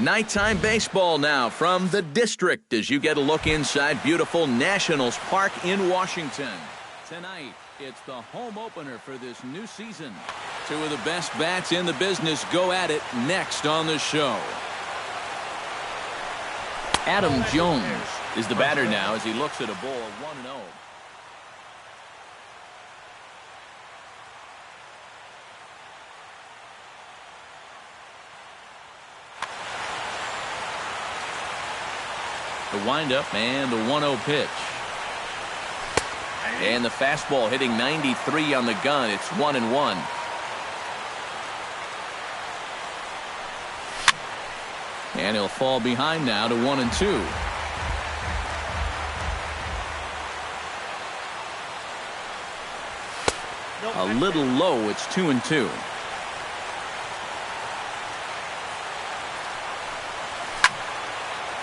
Nighttime baseball now from the district as you get a look inside beautiful Nationals Park in Washington. Tonight, it's the home opener for this new season. Two of the best bats in the business go at it next on the show. Adam Jones is the batter now as he looks at a ball 1-0. The windup and the 1-0 pitch. And the fastball hitting 93 on the gun. It's 1-1. And he'll fall behind now to 1-2. A little low. It's 2-2.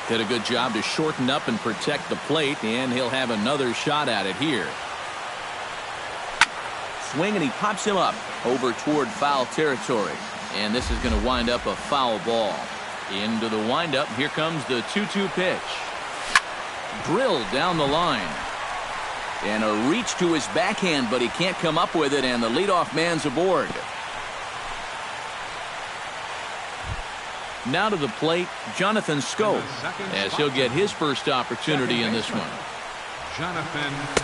Did a good job to shorten up and protect the plate, and he'll have another shot at it here. Swing, and he pops him up over toward foul territory. And this is going to wind up a foul ball. Into the windup, here comes the 2-2 pitch. Drilled down the line. And a reach to his backhand, but he can't come up with it, and the leadoff man's aboard. Now to the plate, Jonathan Schoop, as he'll get his first opportunity in this one.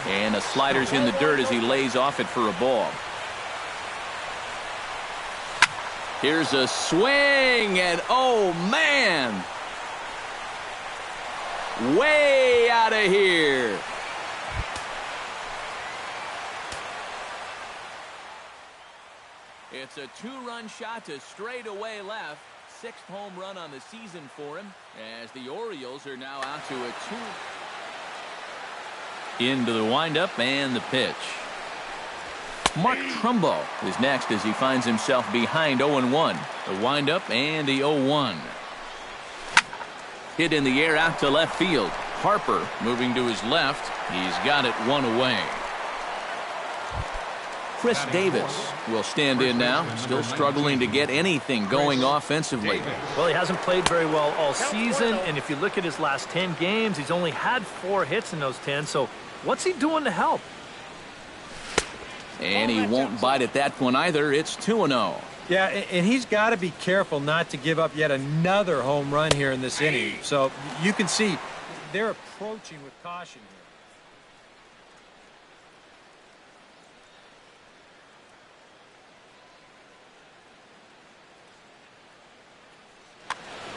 And the slider's in the dirt as he lays off it for a ball. Here's a swing, and oh man! Way out of here! It's a two-run shot to straightaway left. Sixth home run on the season for him as the Orioles are now out to a 2. Into the windup and the pitch. Mark Trumbo is next as he finds himself behind 0-1. The windup and the 0-1. Hit in the air out to left field. Harper moving to his left. He's got it one away. Chris Davis will stand in now, still struggling to get anything going offensively. Well, he hasn't played very well all season, and if you look at his last 10 games, he's only had 4 hits in those 10, so what's he doing to help? And he won't bite at that one either. It's 2-0. Yeah, and he's got to be careful not to give up yet another home run here in this inning. So you can see they're approaching with caution here.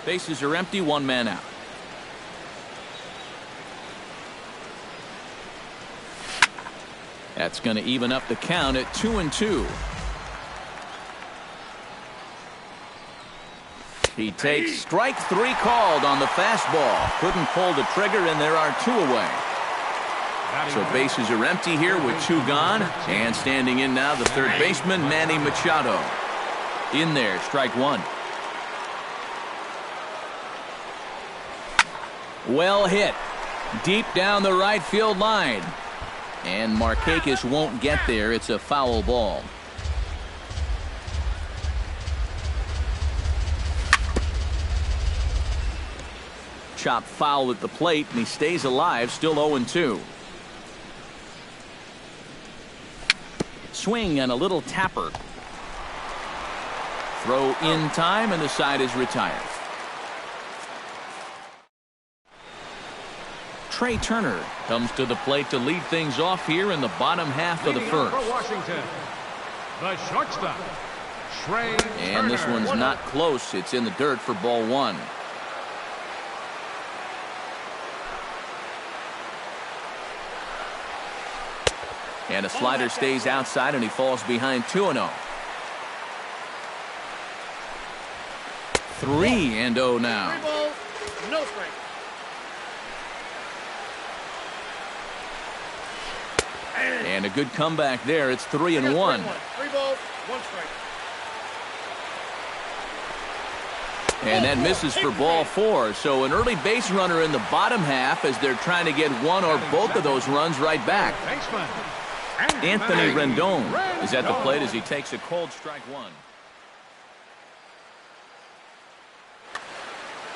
Bases are empty, one man out. That's going to even up the count at 2-2. He takes strike 3 called on the fastball. Couldn't pull the trigger, and there are 2 away. So bases are empty here with 2 gone. And standing in now, the third baseman, Manny Machado. In there, strike 1. Well hit. Deep down the right field line. And Markakis won't get there. It's a foul ball. Chop foul at the plate, and he stays alive, still 0-2. Swing and a little tapper. Throw in time, and the side is retired. Trey Turner comes to the plate to lead things off here in the bottom half of the first. Washington, the shortstop, Trey Turner. And this one's not close. It's in the dirt for ball 1. And a slider stays outside, and he falls behind 2-0. 3-0 now. 3 balls, no strike. And a good comeback there. It's 3-1. 3 balls, 1 strike. And that misses for ball 4. So an early base runner in the bottom half as they're trying to get one or both of those runs right back. Anthony Rendon is at the plate as he takes a cold strike 1.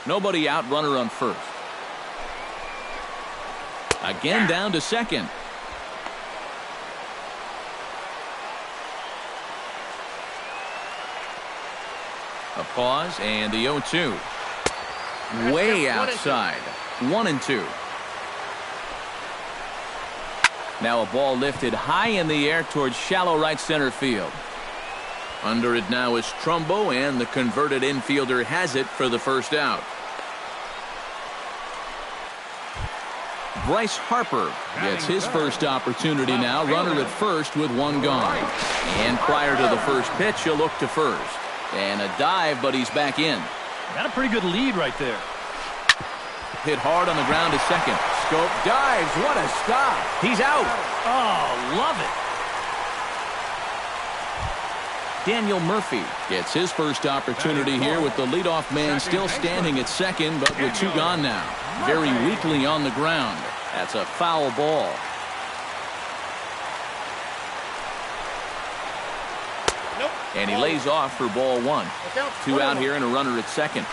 Nobody out, runner on first. Again down to second. A pause and the 0-2. Way outside. 1-2. Now a ball lifted high in the air towards shallow right center field. Under it now is Trumbo, and the converted infielder has it for the first out. Bryce Harper gets his first opportunity now. Runner at first with one gone. And prior to the first pitch, he'll look to first. And a dive, but he's back in. Got a pretty good lead right there. Hit hard on the ground to second. Scope dives. What a stop. He's out. Oh, love it. Daniel Murphy gets his first opportunity here with the leadoff man still standing at second, but with two gone now. Very weakly on the ground. That's a foul ball. And he lays off for ball one. Two out here and a runner at second.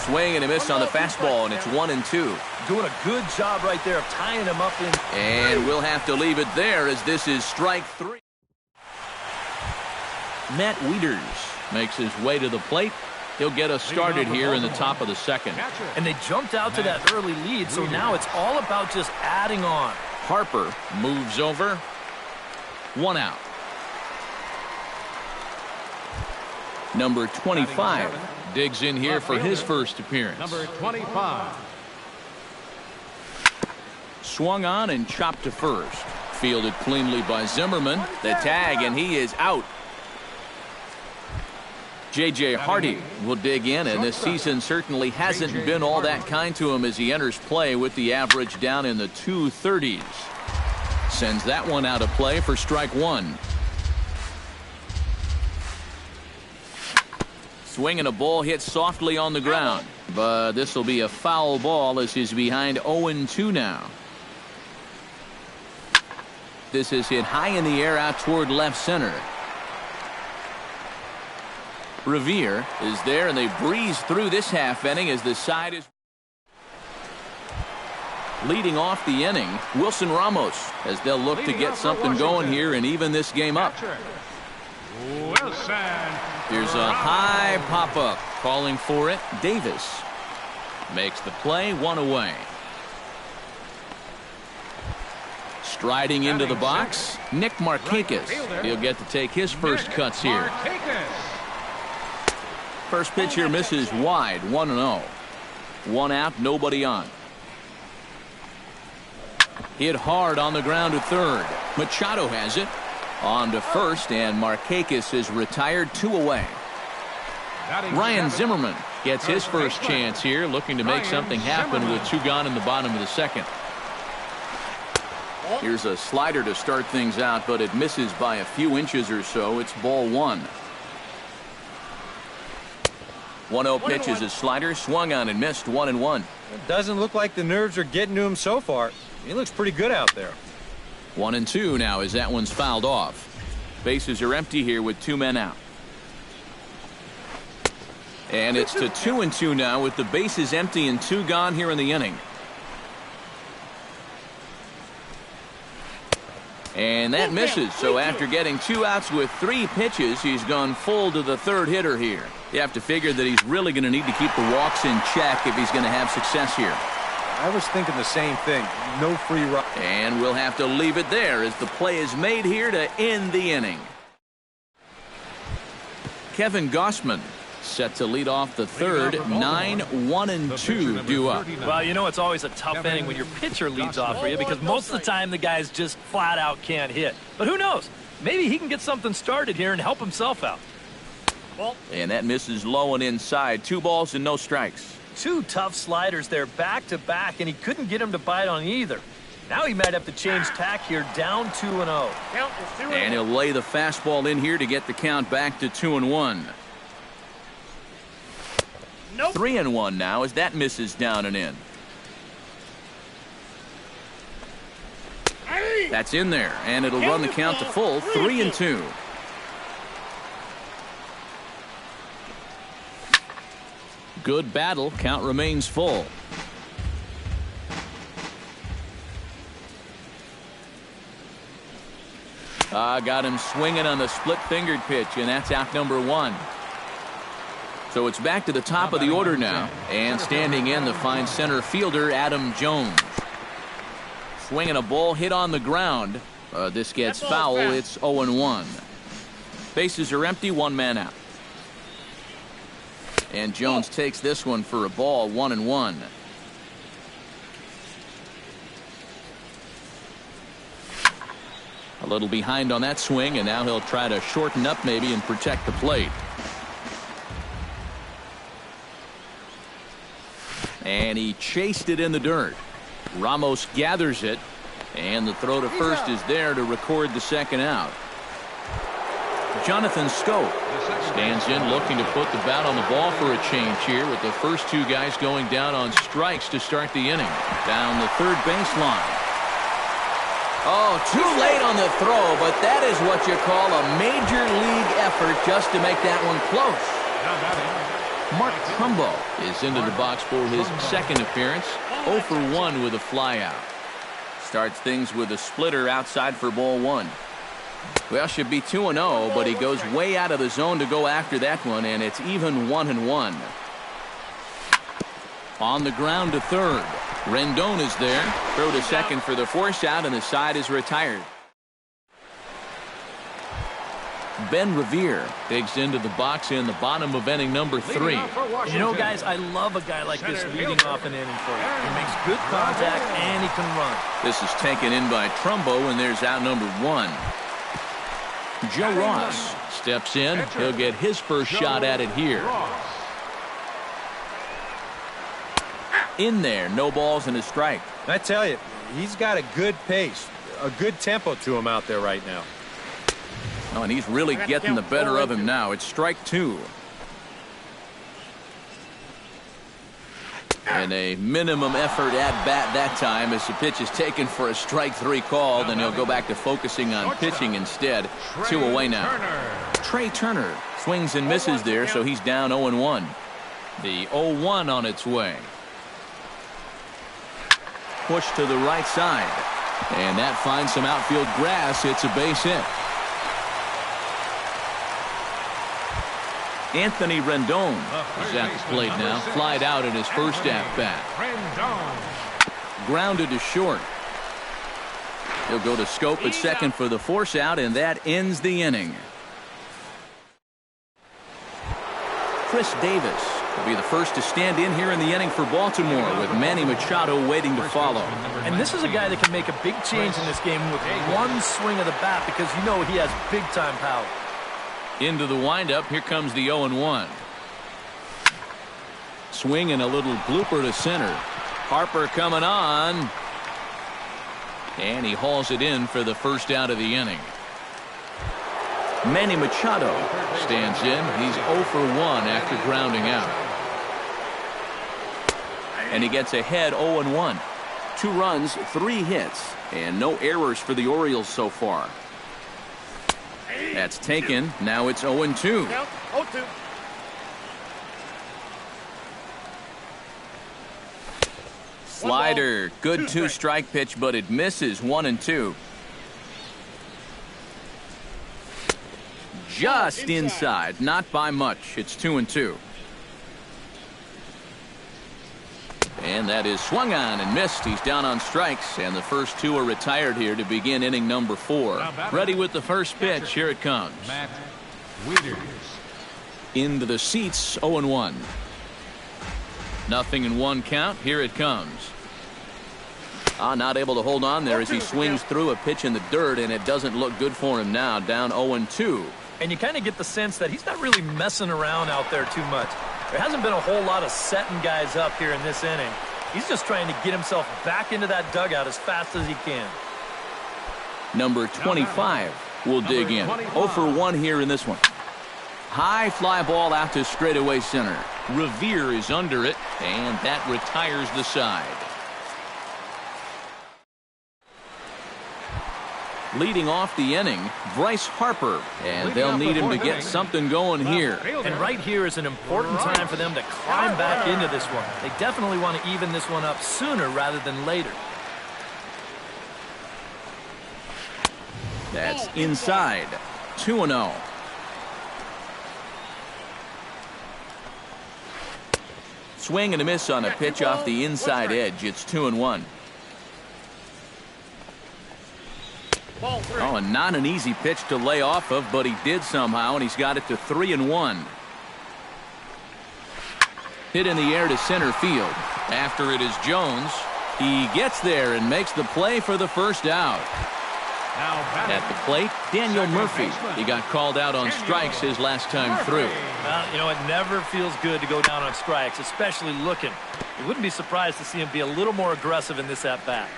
Swing and a miss on the fastball, and it's 1-2. Doing a good job right there of tying him up in. And we'll have to leave it there as this is strike three. Matt Wieters makes his way to the plate. He'll get us started here in the top of the second. And they jumped out to that early lead, so now it's all about just adding on. Harper moves over. One out. Number 25 digs in here for his first appearance. Number 25. Swung on and chopped to first. Fielded cleanly by Zimmerman. The tag, and he is out. J.J. Hardy will dig in, and this season certainly hasn't been all that kind to him as he enters play with the average down in the 230s. Sends that one out of play for strike one. Swing and a ball hit softly on the ground, but this will be a foul ball as he's behind 0-2 now. This is hit high in the air out toward left center. Revere is there, and they breeze through this half inning as the side is leading off the inning. Wilson Ramos, as they'll look to get something going here and even this game up. Here's a high pop-up. Calling for it, Davis. Makes the play, one away. Striding into the box, Nick Markakis. He'll get to take his first cuts here. First pitch here misses wide, 1-0. One out, nobody on. Hit hard on the ground to third. Machado has it. On to first, and Markakis is retired, two away. Ryan Zimmerman gets his first chance here, looking to make something happen with two gone in the bottom of the second. Here's a slider to start things out, but it misses by a few inches or so. It's ball one. 1-0 pitch is a slider, swung on and missed, 1-1. It doesn't look like the nerves are getting to him so far. He looks pretty good out there. 1-2 now as that one's fouled off. Bases are empty here with two men out. And it's to 2-2 now with the bases empty and two gone here in the inning. And that misses, so after getting two outs with three pitches, he's gone full to the third hitter here. You have to figure that he's really going to need to keep the walks in check if he's going to have success here. I was thinking the same thing. No free run. And we'll have to leave it there as the play is made here to end the inning. Kevin Gossman set to lead off the third. 9-1-2 due up. Well, you know it's always a tough inning when your pitcher leads off for you because most of the time the guys just flat out can't hit. But who knows? Maybe he can get something started here and help himself out. And that misses low and inside. 2 balls and no strikes. Two tough sliders there back to back, and he couldn't get him to bite on either. Now he might have to change tack here, down 2-0. And he'll lay the fastball in here to get the count back to 2-1. 3-1 now as that misses down and in. That's in there, and it'll run the count to full. 3-2. Good battle. Count remains full. Got him swinging on the split-fingered pitch, and that's out number 1. So it's back to the top of the order now, and standing in the fine center fielder, Adam Jones. Swinging a ball hit on the ground. This gets foul. It's 0-1. Bases are empty, 1 man out. And Jones takes this one for a ball, 1-1. A little behind on that swing, and now he'll try to shorten up maybe and protect the plate. And he chased it in the dirt. Ramos gathers it, and the throw to first is there to record the second out. Jonathan Scope stands in looking to put the bat on the ball for a change here, with the first 2 guys going down on strikes to start the inning. Down the third baseline. Oh, too late on the throw, but that is what you call a major league effort just to make that one close. Mark Trumbo is into the box for his second appearance. 0 for 1 with a flyout. Starts things with a splitter outside for ball 1. Well, should be 2-0, but he goes way out of the zone to go after that one, and it's even 1-1. On the ground to third. Rendon is there. Throw to second for the force out, and the side is retired. Ben Revere digs into the box in the bottom of inning number 3. You know, guys, I love a guy like this leading off an inning for you. He makes good contact, and he can run. This is taken in by Trumbo, and there's out number 1. Joe Ross steps in. He'll get his first shot at it here. In there, no balls and a strike. I tell you, he's got a good pace, a good tempo to him out there right now. Oh, and he's really getting the better of him now. It's strike 2. And a minimum effort at bat that time as the pitch is taken for a strike 3 call. Then he'll go back to focusing on pitching instead. 2 away now. Trey Turner swings and misses there, so he's down 0-1. The 0-1 on its way. Push to the right side. And that finds some outfield grass. It's a base hit. Anthony Rendon is at the plate now. Flied out at his first at-bat. Grounded to short. He'll go to Scope at second for the force out, and that ends the inning. Chris Davis will be the first to stand in here in the inning for Baltimore, with Manny Machado waiting to follow. And this is a guy that can make a big change in this game with one swing of the bat, because you know he has big-time power. Into the windup. Here comes the 0-1. Swing and a little blooper to center. Harper coming on. And he hauls it in for the first out of the inning. Manny Machado stands in. He's 0 for 1 after grounding out. And he gets ahead 0-1. 2 runs, 3 hits, and no errors for the Orioles so far. That's taken. Now it's 0-2. Slider. Good 2-strike pitch, but it misses. 1-2. Just inside. Not by much. It's 2-2. And that is swung on and missed. He's down on strikes, and the first 2 are retired here to begin inning number 4. Ready with the first pitch. Here it comes. Into the seats. 0-1. Nothing in 1 count. Here it comes. Not able to hold on there as he swings through a pitch in the dirt, and it doesn't look good for him now. Down 0-2. And you kind of get the sense that he's not really messing around out there too much. There hasn't been a whole lot of setting guys up here in this inning. He's just trying to get himself back into that dugout as fast as he can. Number 25 will dig in. 0 for 1 here in this one. High fly ball out to straightaway center. Revere is under it, and that retires the side. Leading off the inning, Bryce Harper, and they'll need him to get something going here. And right here is an important time for them to climb back into this one. They definitely want to even this one up sooner rather than later. That's inside. 2-0. Swing and a miss on a pitch off the inside edge. It's 2-1. Oh, and not an easy pitch to lay off of, but he did somehow, and he's got it to 3-1. Hit in the air to center field. After it is Jones. He gets there and makes the play for the first out. At the plate, Daniel Murphy. He got called out on strikes his last time through. Well, you know, it never feels good to go down on strikes, especially looking. You wouldn't be surprised to see him be a little more aggressive in this at-bat.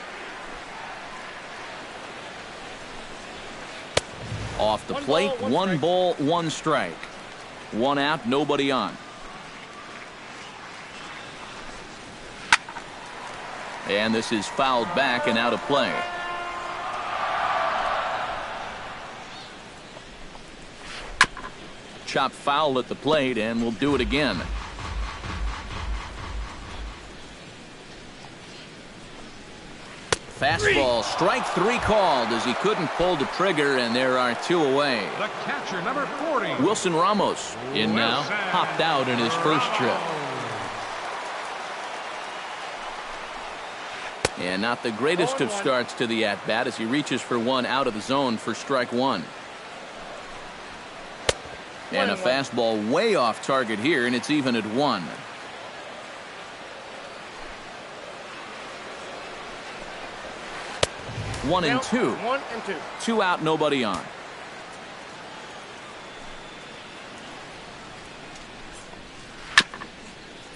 Off the plate, 1 ball, 1 strike. 1 out, nobody on. And this is fouled back and out of play. Chop foul at the plate, and we'll do it again. Fastball, strike 3 called as he couldn't pull the trigger, and there are 2 away. The catcher, number 40. Wilson Ramos in now, popped out in his first trip. And not the greatest of starts to the at-bat as he reaches for 1 out of the zone for strike 1. And a fastball way off target here, and it's even at 1. One and two. 2 out, nobody on.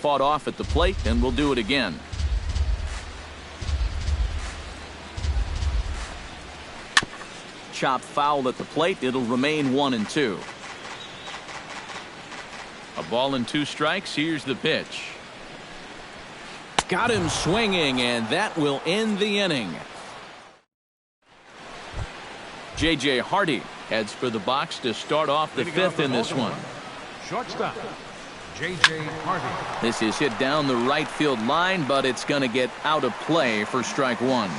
Fought off at the plate, and we'll do it again. Chop foul at the plate. It'll remain 1-2. A ball and 2 strikes. Here's the pitch. Got him swinging, and that will end the inning. J.J. Hardy heads for the box to start off the 5th in this one. Shortstop, J.J. Hardy. This is hit down the right field line, but it's going to get out of play for strike 1.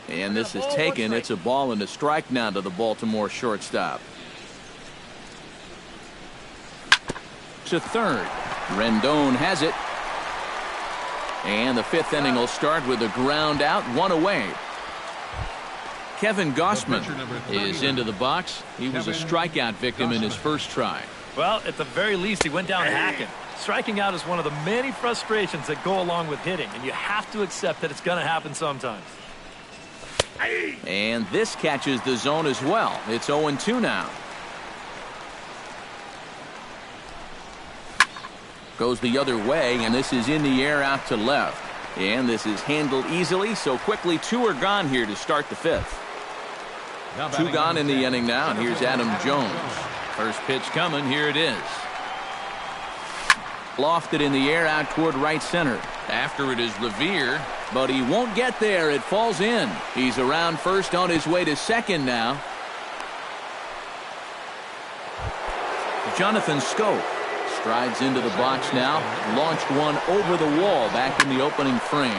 And this is taken. It's a ball and a strike now to the Baltimore shortstop. To third. Rendon has it. And the 5th inning will start with a ground out, 1 away. Kevin Gossman is into the box. He was a strikeout victim in his first try. Well, at the very least, he went down hacking. Striking out is one of the many frustrations that go along with hitting, and you have to accept that it's going to happen sometimes. And this catches the zone as well. It's 0-2 now. Goes the other way, and this is in the air out to left. And this is handled easily, so quickly 2 are gone here to start the 5th. 2 gone in the inning now, and here's Adam Jones. First pitch coming, here it is. Lofted in the air out toward right center. After it is Revere, but he won't get there. It falls in. He's around first on his way to second now. Jonathan Scope strides into the box now. Launched one over the wall back in the opening frame.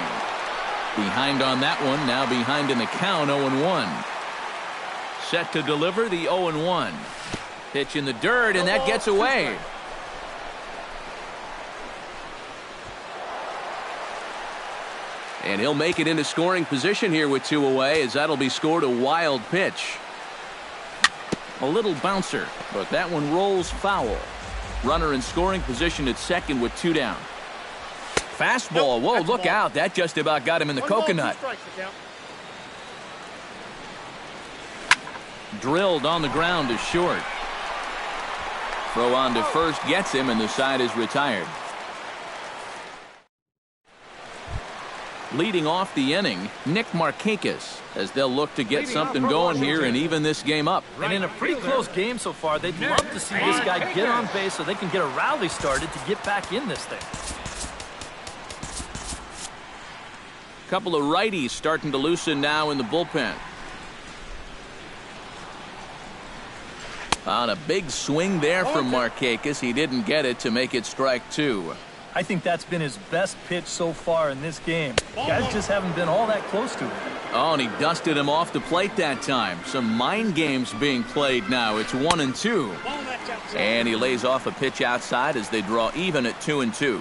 Behind on that one, now behind in the count, 0-1. Set to deliver the 0-1. Pitch in the dirt, and that gets away. And he'll make it into scoring position here with 2 away, as that'll be scored a wild pitch. A little bouncer, but that one rolls foul. Runner in scoring position at second with 2 down. Fastball. Whoa, look out. That just about got him in the coconut. Drilled on the ground to short. Throw on to first gets him, and the side is retired. Leading off the inning, Nick Markakis, as they'll look to get something going here and even this game up. And in a pretty close game so far, they'd love to see this guy get on base so they can get a rally started to get back in this thing. couple of righties starting to loosen now in the bullpen. On a big swing there from Markakis. He didn't get it to make it strike 2. I think that's been his best pitch so far in this game. Guys just haven't been all that close to it. Oh, and he dusted him off the plate that time. Some mind games being played now. It's 1-2. And he lays off a pitch outside as they draw even at 2-2.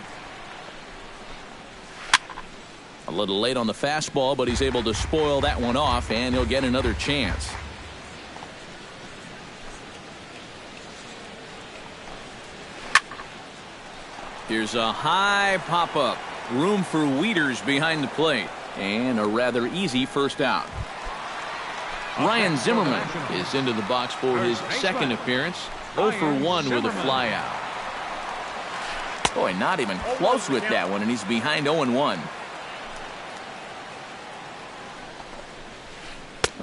A little late on the fastball, but he's able to spoil that one off, and he'll get another chance. Here's a high pop-up. Room for Wieters behind the plate. And a rather easy first out. Ryan Zimmerman is into the box for his second appearance. 0 for 1 with a flyout. Boy, not even close with that one, and he's behind 0-1.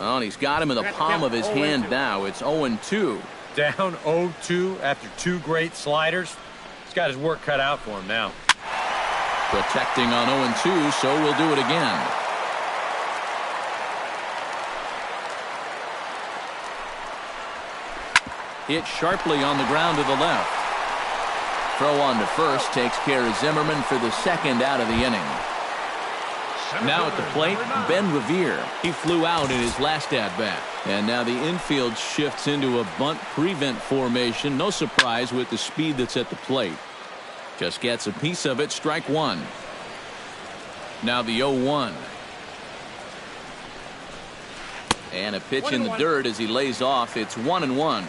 Oh, and he's got him in the palm of his hand now. It's 0-2. Down 0-2 after 2 great sliders. He's got his work cut out for him now. Protecting on 0-2, so we'll do it again. Hit sharply on the ground to the left. Throw on to first takes care of Zimmerman for the second out of the inning. Now at the plate, Ben Revere. He flew out in his last at-bat. And now the infield shifts into a bunt prevent formation. No surprise with the speed that's at the plate. Just gets a piece of it. Strike 1. Now the 0-1. And a pitch in the dirt as he lays off. It's 1-1.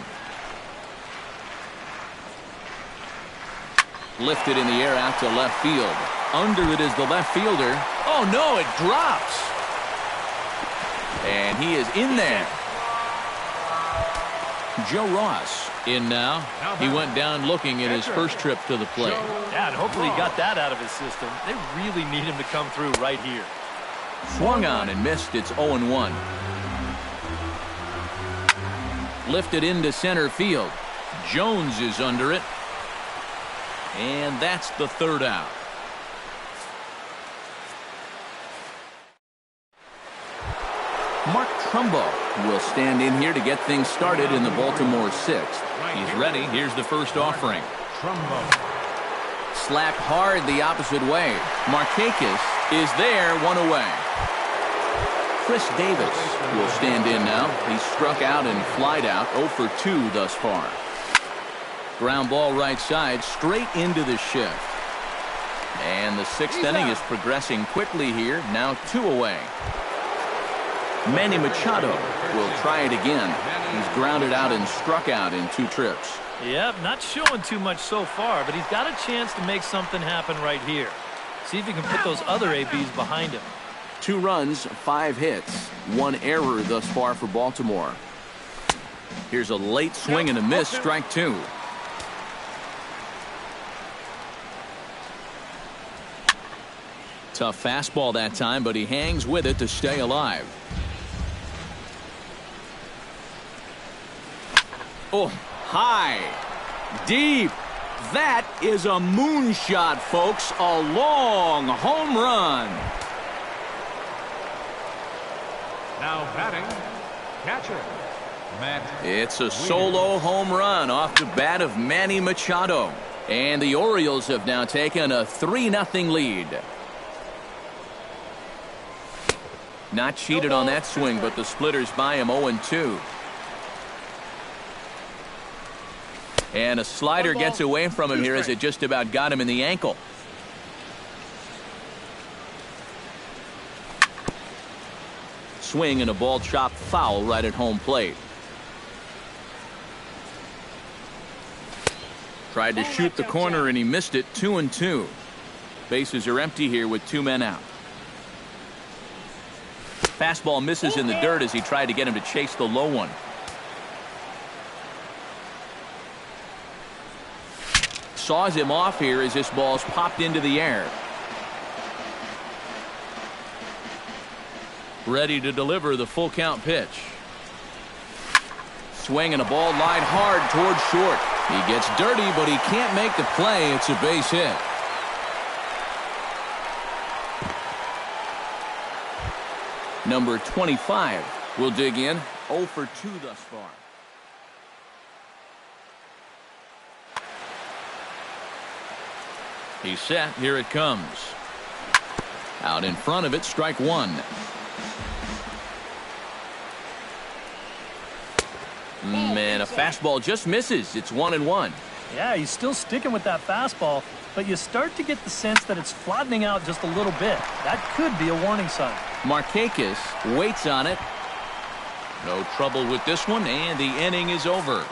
Lifted in the air out to left field. Under it is the left fielder. Oh no, it drops. And he is in there. Joe Ross in now. He went down looking at his first trip to the plate. Yeah, and hopefully he got that out of his system. They really need him to come through right here. Swung on and missed. It's 0-1. Lifted into center field. Jones is under it. And that's the third out. Mark Trumbo will stand in here to get things started in the Baltimore 6th. He's ready. Here's the first offering. Slapped hard the opposite way. Markakis is there, 1 away. Chris Davis will stand in now. He's struck out and flied out, 0 for 2 thus far. Ground ball right side, straight into the shift. And the 6th inning is progressing quickly here. Now 2 away. Manny Machado will try it again. He's grounded out and struck out in 2 trips. Yep, not showing too much so far, but he's got a chance to make something happen right here. See if he can put those other ABs behind him. 2 runs, 5 hits, 1 error thus far for Baltimore. Here's a late swing and a miss, strike 2. Tough fastball that time, but he hangs with it to stay alive. Oh, high, deep. That is a moonshot, folks. A long home run. Now batting, catcher, Matt. It's a solo home run off the bat of Manny Machado. And the Orioles have now taken a 3-0 lead. Not cheated on that swing, but the splitters by him 0-2. And a slider gets away from him here as it just about got him in the ankle. Swing and a ball chopped foul right at home plate. Tried to shoot the corner and he missed it. 2-2. Bases are empty here with 2 men out. Fastball misses in the dirt as he tried to get him to chase the low one. Saws him off here as this ball's popped into the air. Ready to deliver the full count pitch. Swing and a ball lined hard towards short. He gets dirty, but he can't make the play. It's a base hit. Number 25 will dig in. 0 for 2 thus far. He's set. Here it comes. Out in front of it, strike one. Man, a fastball just misses. It's 1-1. Yeah, he's still sticking with that fastball, but you start to get the sense that it's flattening out just a little bit. That could be a warning sign. Markakis waits on it. No trouble with this one, and the inning is over.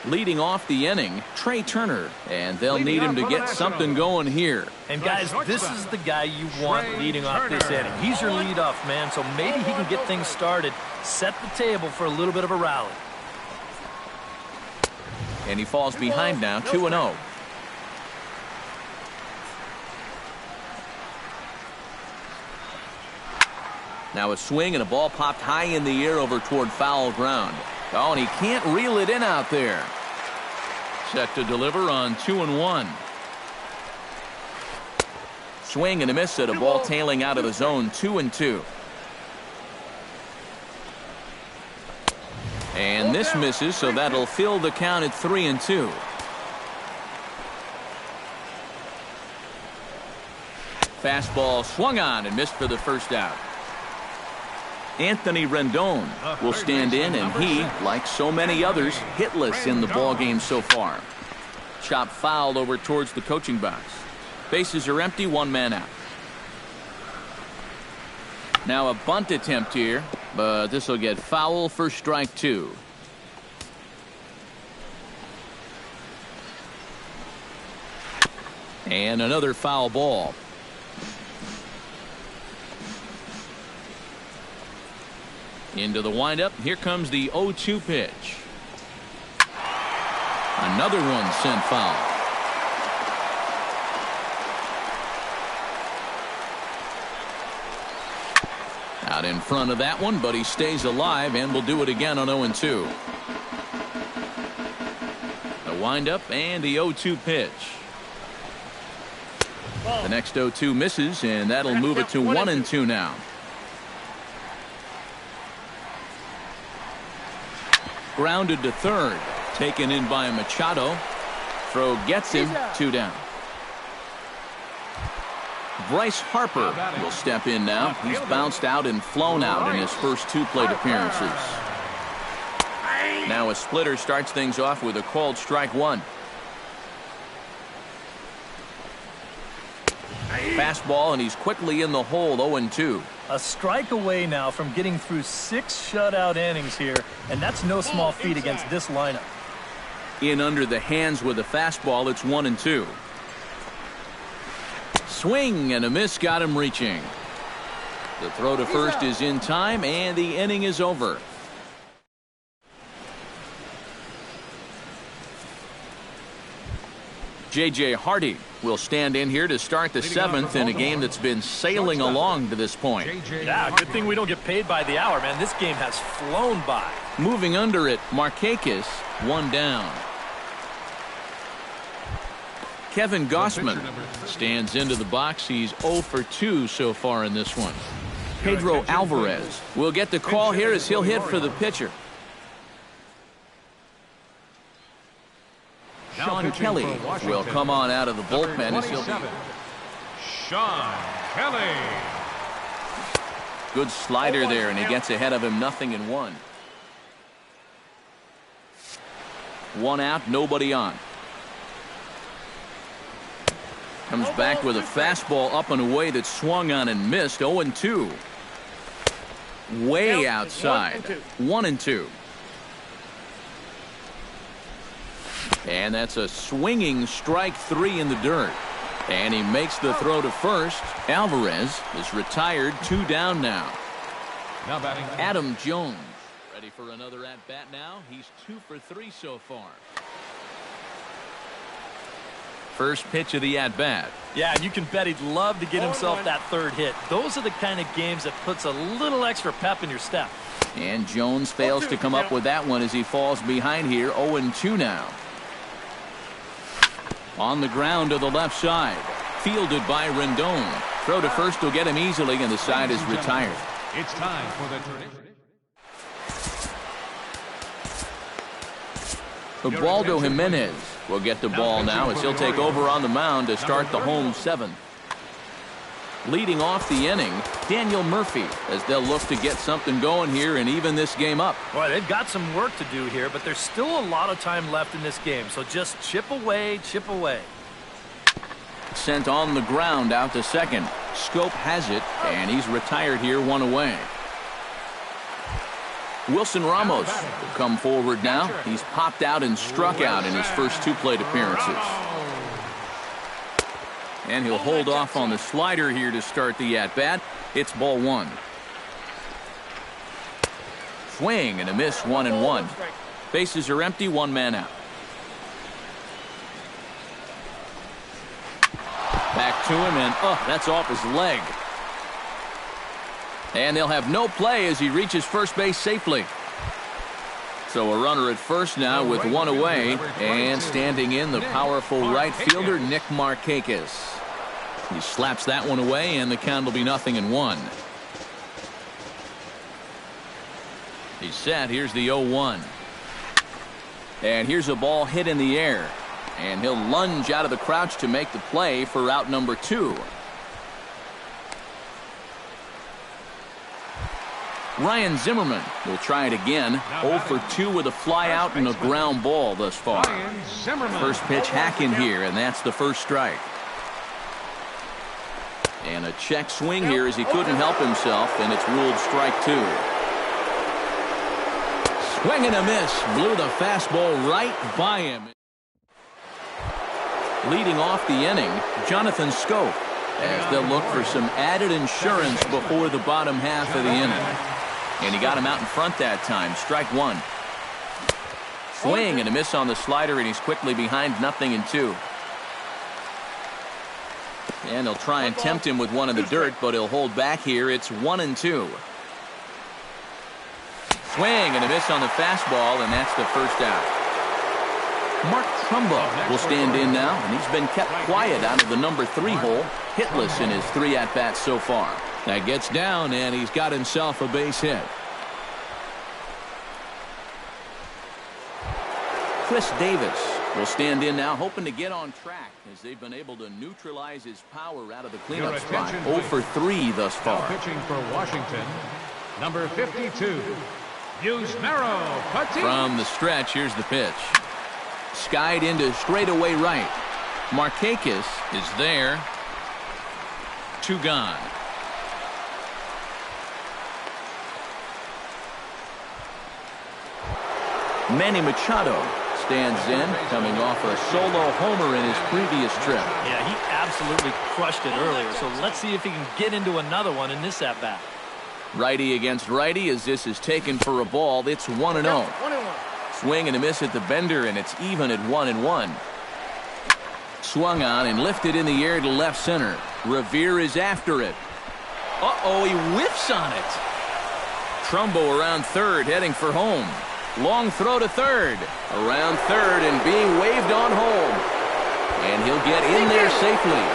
Leading off the inning, Trey Turner, and they'll need him to get something going here. And guys, this is the guy you want leading off this inning. He's your leadoff man, so maybe he can get things started, set the table for a little bit of a rally. And he falls behind now, 2-0. Now a swing and a ball popped high in the air over toward foul ground. Oh, and he can't reel it in out there. Set to deliver on 2-1. Swing and a miss at a ball tailing out of the zone, 2-2. And this misses, so that'll fill the count at 3-2. Fastball swung on and missed for the first out. Anthony Rendon will stand in, and he, like so many others, hitless in the ballgame so far. Chop fouled over towards the coaching box. Bases are empty, one man out. Now a bunt attempt here, but this will get foul for strike two. And another foul ball. Into the windup. Here comes the 0-2 pitch. Another one sent foul. Out in front of that one, but he stays alive and will do it again on 0-2. The windup and the 0-2 pitch. The next 0-2 misses, and that'll move it to 1-2 now. Grounded to third. Taken in by Machado. Throw gets him. 2 down. Bryce Harper will step in now. He's bounced out and flown out in his first 2 plate appearances. Now a splitter starts things off with a called strike one. Fastball, and he's quickly in the hole. 0-2. A strike away now from getting through 6 shutout innings here, and that's no small feat against this lineup. In under the hands with a fastball, it's 1-2. Swing and a miss got him reaching. The throw to first is in time, and the inning is over. J.J. Hardy will stand in here to start the 7th in a game that's been sailing along to this point. Yeah, good thing we don't get paid by the hour, man. This game has flown by. Moving under it, Markakis, 1 down. Kevin Gossman stands into the box. He's 0 for 2 so far in this one. Pedro Alvarez will get the call here as he'll hit for the pitcher. Sean Kelly will come on out of the bullpen as he'll be. Sean Kelly. Good slider there, and he gets ahead of him, 0-1. 1 out, nobody on. Comes back with a fastball up and away that swung on and missed. 0-2. Way outside. 1-2. And that's a swinging strike 3 in the dirt. And he makes the throw to first. Alvarez is retired, 2 down now. Now batting Adam Jones ready for another at bat now. He's 2 for 3 so far. First pitch of the at bat. Yeah, and you can bet he'd love to get himself that 3rd hit. Those are the kind of games that puts a little extra pep in your step. And Jones fails to come up with that one as he falls behind here. 0-2 now. On the ground to the left side. Fielded by Rendon. Throw to first will get him easily, and the side is retired. It's time for the tradition. Ubaldo Jimenez will get the ball now as he'll take over on the mound to start the home seventh. Leading off the inning, Daniel Murphy, as they'll look to get something going here and even this game up. Boy, they've got some work to do here, but there's still a lot of time left in this game, so just chip away, chip away. Sent on the ground out to second. Scope has it, and he's retired here, one away. Wilson Ramos will come forward now. He's popped out and struck out in his first two plate appearances. And he'll hold off on the slider here to start the at-bat. It's ball one. Swing and a miss, 1-1. Bases are empty, one man out. Back to him, and that's off his leg. And they'll have no play as he reaches first base safely. So a runner at first now with one away, and standing in the powerful right fielder Nick Markakis. He slaps that one away, and the count will be 0-1. He's set. Here's the 0-1. And here's a ball hit in the air. And he'll lunge out of the crouch to make the play for out number 2. Ryan Zimmerman will try it again. 0 for 2 with a fly out and a ground ball thus far. First pitch hacking here, and that's the first strike. And a check swing here as he couldn't help himself, and it's ruled strike 2. Swing and a miss. Blew the fastball right by him. Leading off the inning, Jonathan Scope, as they'll look for some added insurance before the bottom half of the inning. And he got him out in front that time. Strike 1. Swing and a miss on the slider, and he's quickly behind 0-2. And they'll try and tempt him with one in the dirt, but he'll hold back here. It's 1-2. Swing and a miss on the fastball, and that's the first out. Mark Trumbo will stand in now, and he's been kept quiet out of the number 3 hole, hitless in his 3 at-bats so far. That gets down, and he's got himself a base hit. Chris Davis will stand in now, hoping to get on track as they've been able to neutralize his power out of the cleanup spot. 0 for 3 thus far. Now pitching for Washington, number 52, Yusmeiro Petit. From the stretch, here's the pitch. Skied into straightaway right. Markakis is there. 2 gone. Manny Machado stands in, coming off a solo homer in his previous trip. Yeah, he absolutely crushed it earlier, so let's see if he can get into another one in this at-bat. Righty against righty as this is taken for a ball. It's 1-0. Swing and a miss at the bender, and it's even at 1-1. Swung on and lifted in the air to left center. Revere is after it. Uh-oh, he whiffs on it. Trumbo around third, heading for home. Long throw to third. Around third and being waved on home. And he'll get in there safely.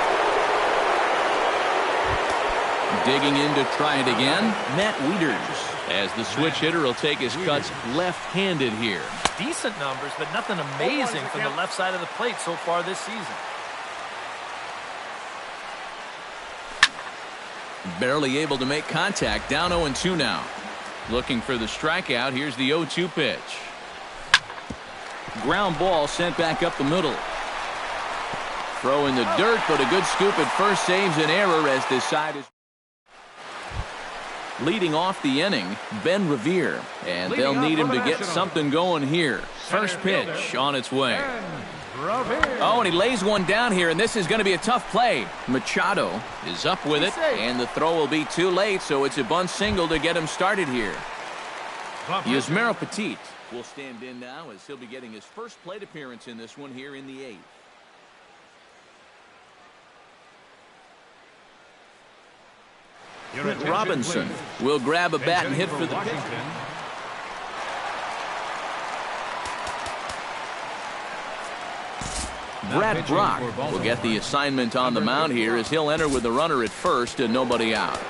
Digging in to try it again, Matt Wieters. As the switch hitter will take his cuts left-handed here. Decent numbers, but nothing amazing from the left side of the plate so far this season. Barely able to make contact. Down 0-2 now. Looking for the strikeout. Here's the 0-2 pitch. Ground ball sent back up the middle. Throw in the dirt, but a good scoop at first saves an error as this side is. Leading off the inning, Ben Revere, and they'll need him to get something going here. First pitch on its way. Oh, and he lays one down here, and this is going to be a tough play. Machado is up with it, and the throw will be too late, so it's a bunt single to get him started here. Yusmeiro Petit will stand in now as he'll be getting his first plate appearance in this one here in the 8th. Robinson will grab a bat and hit for the pitch. Brad Brock will get the assignment on the mound here as he'll enter with the runner at first and nobody out.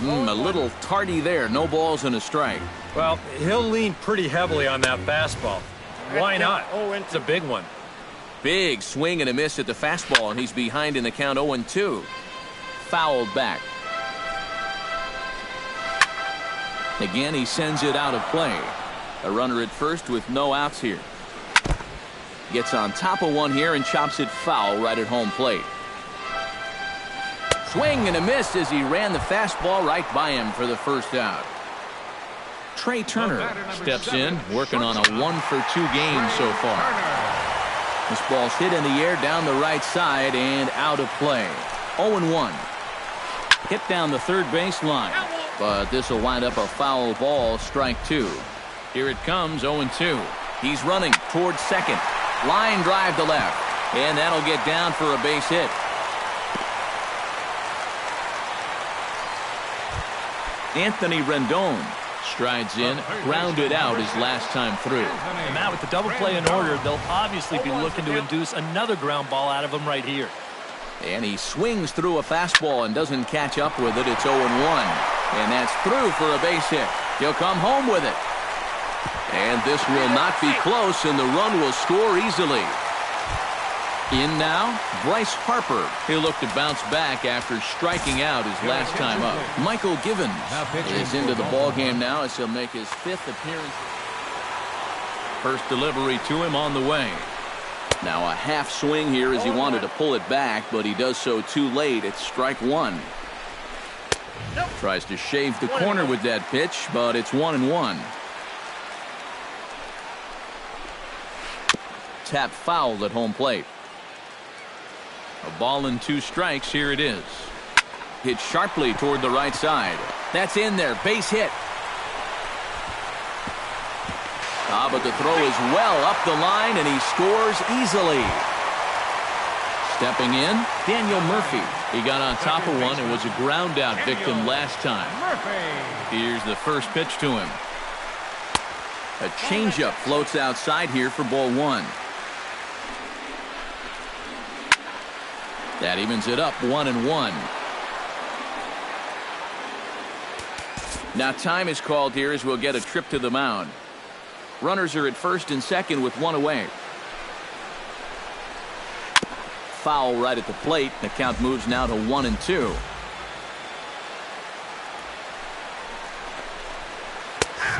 A little tardy there. No balls and a strike. Well, he'll lean pretty heavily on that fastball. Why not? It's a big one. Big swing and a miss at the fastball, and he's behind in the count 0-2. Fouled back. Again, he sends it out of play. A runner at first with no outs here. Gets on top of one here and chops it foul right at home plate. Swing and a miss as he ran the fastball right by him for the first out. Trey Turner steps in, working on a 1-for-2 game so far. This ball's hit in the air down the right side and out of play. 0-1. Hit down the third baseline, but this will wind up a foul ball, strike 2. Here it comes, 0-2. He's running towards second. Line drive to left, and that'll get down for a base hit. Anthony Rendon strides in, grounded out his last time through. And Matt, with the double play in order, they'll obviously be looking to induce another ground ball out of him right here. And he swings through a fastball and doesn't catch up with it. It's 0-1. And that's through for a base hit. He'll come home with it. And this will not be close, and the run will score easily. In now, Bryce Harper. He'll look to bounce back after striking out his last time up. Michael Givens is into the ballgame now as he'll make his 5th appearance. First delivery to him on the way. Now a half swing here as he wanted to pull it back, but he does so too late. It's strike 1. Tries to shave the corner with that pitch, but it's 1-1. Tap fouled at home plate. A ball and 2 strikes. Here it is. Hit sharply toward the right side. That's in there. Base hit. But the throw is well up the line, and he scores easily. Stepping in, Daniel Murphy. He got on top of one and was a ground out victim last time. Here's the first pitch to him. A changeup floats outside here for ball 1. That evens it up 1-1. Now time is called here as we'll get a trip to the mound. Runners are at first and second with 1 away. Foul right at the plate. The count moves now to 1-2.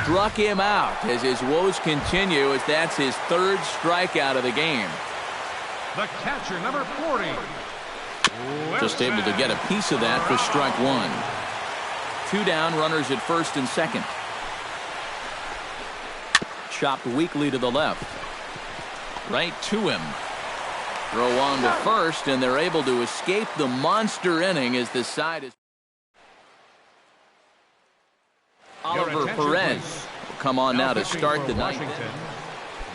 Struck him out as his woes continue, as that's his 3rd strikeout of the game. The catcher, number 40. Just able to get a piece of that for strike 1. 2 down, runners at first and second. Chopped weakly to the left. Right to him. Throw on to first, and they're able to escape the monster inning as the side is. Oliver Perez will come on now to start the ninth.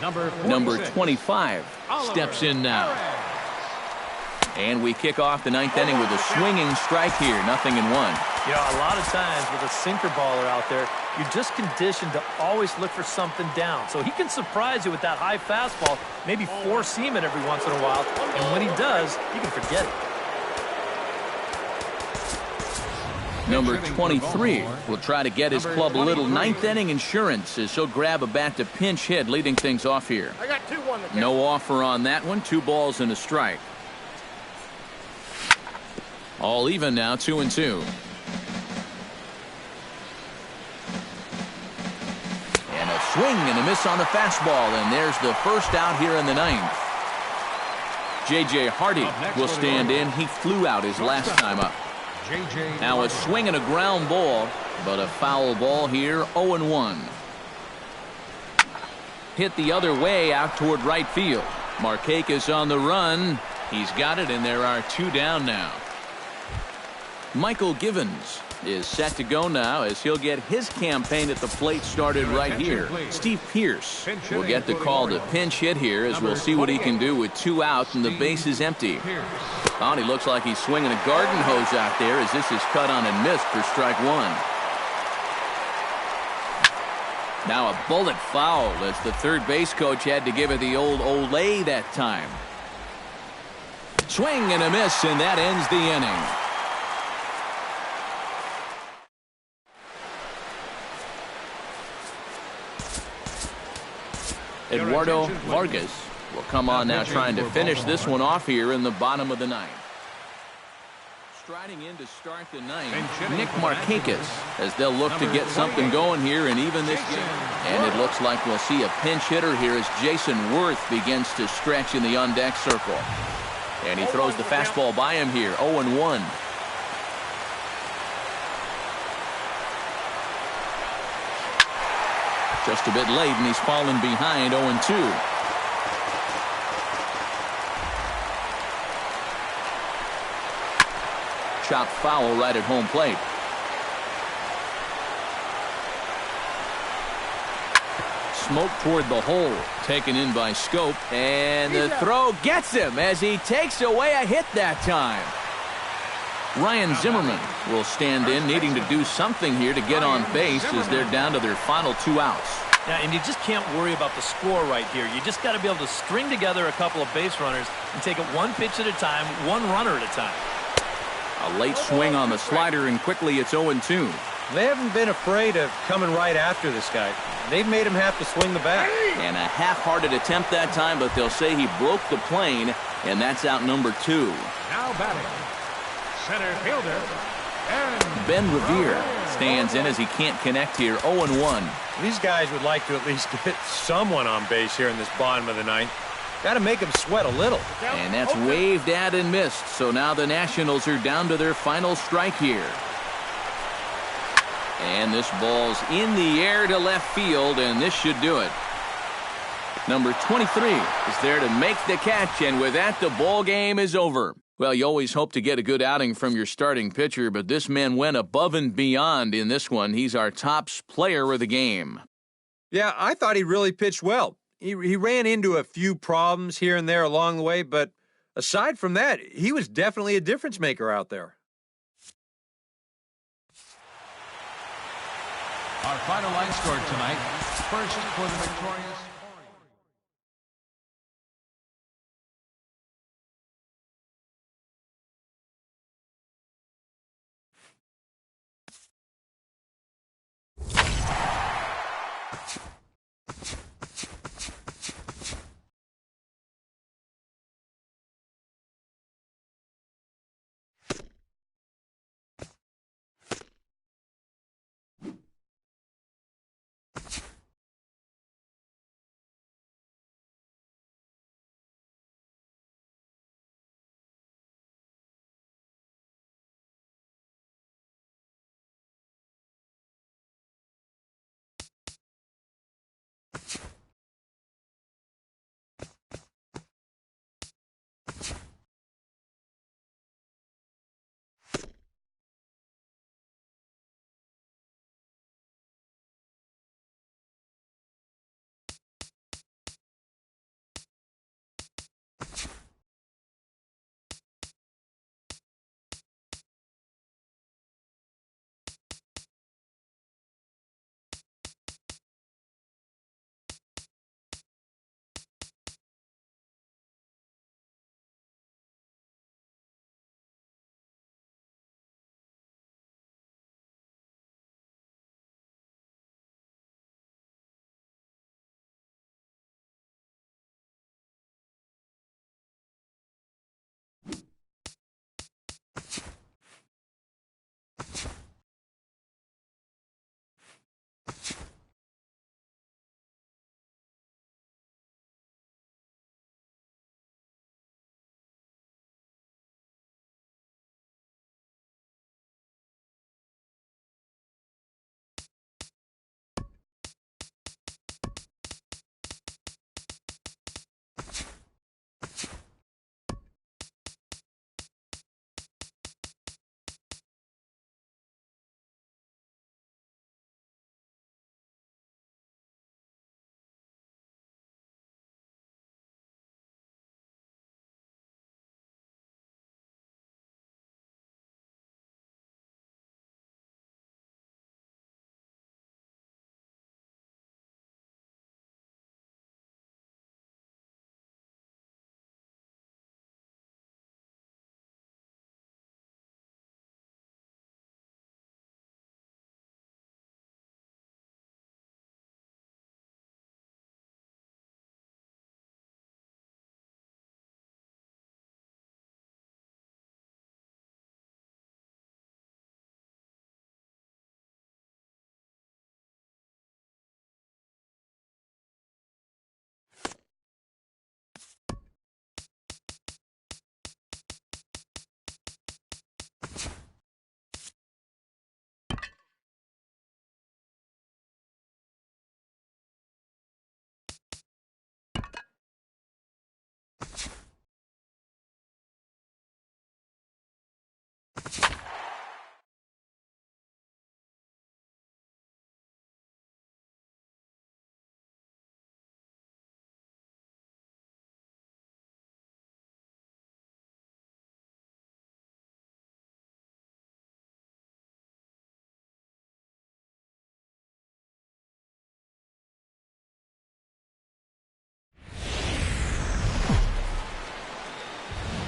Number 25 steps in now. And we kick off the 9th inning with a swinging strike here. 0-1. You know, a lot of times with a sinker baller out there, you're just conditioned to always look for something down. So he can surprise you with that high fastball, maybe four-seam it every once in a while. And when he does, you can forget it. Number 23 will try to get his club a little 9th inning insurance as he'll grab a bat to pinch hit, leading things off here. No offer on that one. 2 balls and a strike. All even now, 2-2. And a swing and a miss on the fastball, and there's the first out here in the 9th. J.J. Hardy will stand in. He flew out his last time up. Now a swing and a ground ball, but a foul ball here, 0-1. Hit the other way out toward right field. Markakis on the run. He's got it, and there are 2 down now. Michael Givens is set to go now as he'll get his campaign at the plate started right here. Steve Pierce will get the call to pinch hit here as we'll see what he can do with 2 outs and the base is empty. Oh, and he looks like he's swinging a garden hose out there as this is cut on and missed for strike 1. Now a bullet foul as the third base coach had to give it the old Olay that time. Swing and a miss, and that ends the inning. Eduardo Vargas will come on now trying to finish this one off here in the bottom of the 9th. Striding in to start the 9th, Nick Markakis, as they'll look to get something going here and even this game. And it looks like we'll see a pinch hitter here as Jason Worth begins to stretch in the on-deck circle. And he throws the fastball by him here, 0-1. Just a bit late, and he's fallen behind 0-2. Chopped foul right at home plate. Smoke toward the hole, taken in by Scope, and the throw gets him as he takes away a hit that time. Ryan Zimmerman will stand in, needing to do something here to get on base as they're down to their final 2 outs. Yeah, and you just can't worry about the score right here. You just got to be able to string together a couple of base runners and take it one pitch at a time, one runner at a time. A late swing on the slider, and quickly it's 0-2. They haven't been afraid of coming right after this guy. They've made him have to swing the bat. And a half-hearted attempt that time, but they'll say he broke the plane, and that's out number 2. Now batting, center fielder, Ben Revere stands in as he can't connect here, 0-1. These guys would like to at least get someone on base here in this bottom of the 9th. Got to make them sweat a little. And that's waved at and missed, so now the Nationals are down to their final strike here. And this ball's in the air to left field, and this should do it. Number 23 is there to make the catch, and with that, the ball game is over. Well, you always hope to get a good outing from your starting pitcher, but this man went above and beyond in this one. He's our top player of the game. Yeah, I thought he really pitched well. He ran into a few problems here and there along the way, but aside from that, he was definitely a difference maker out there. Our final line score tonight, first for the victorious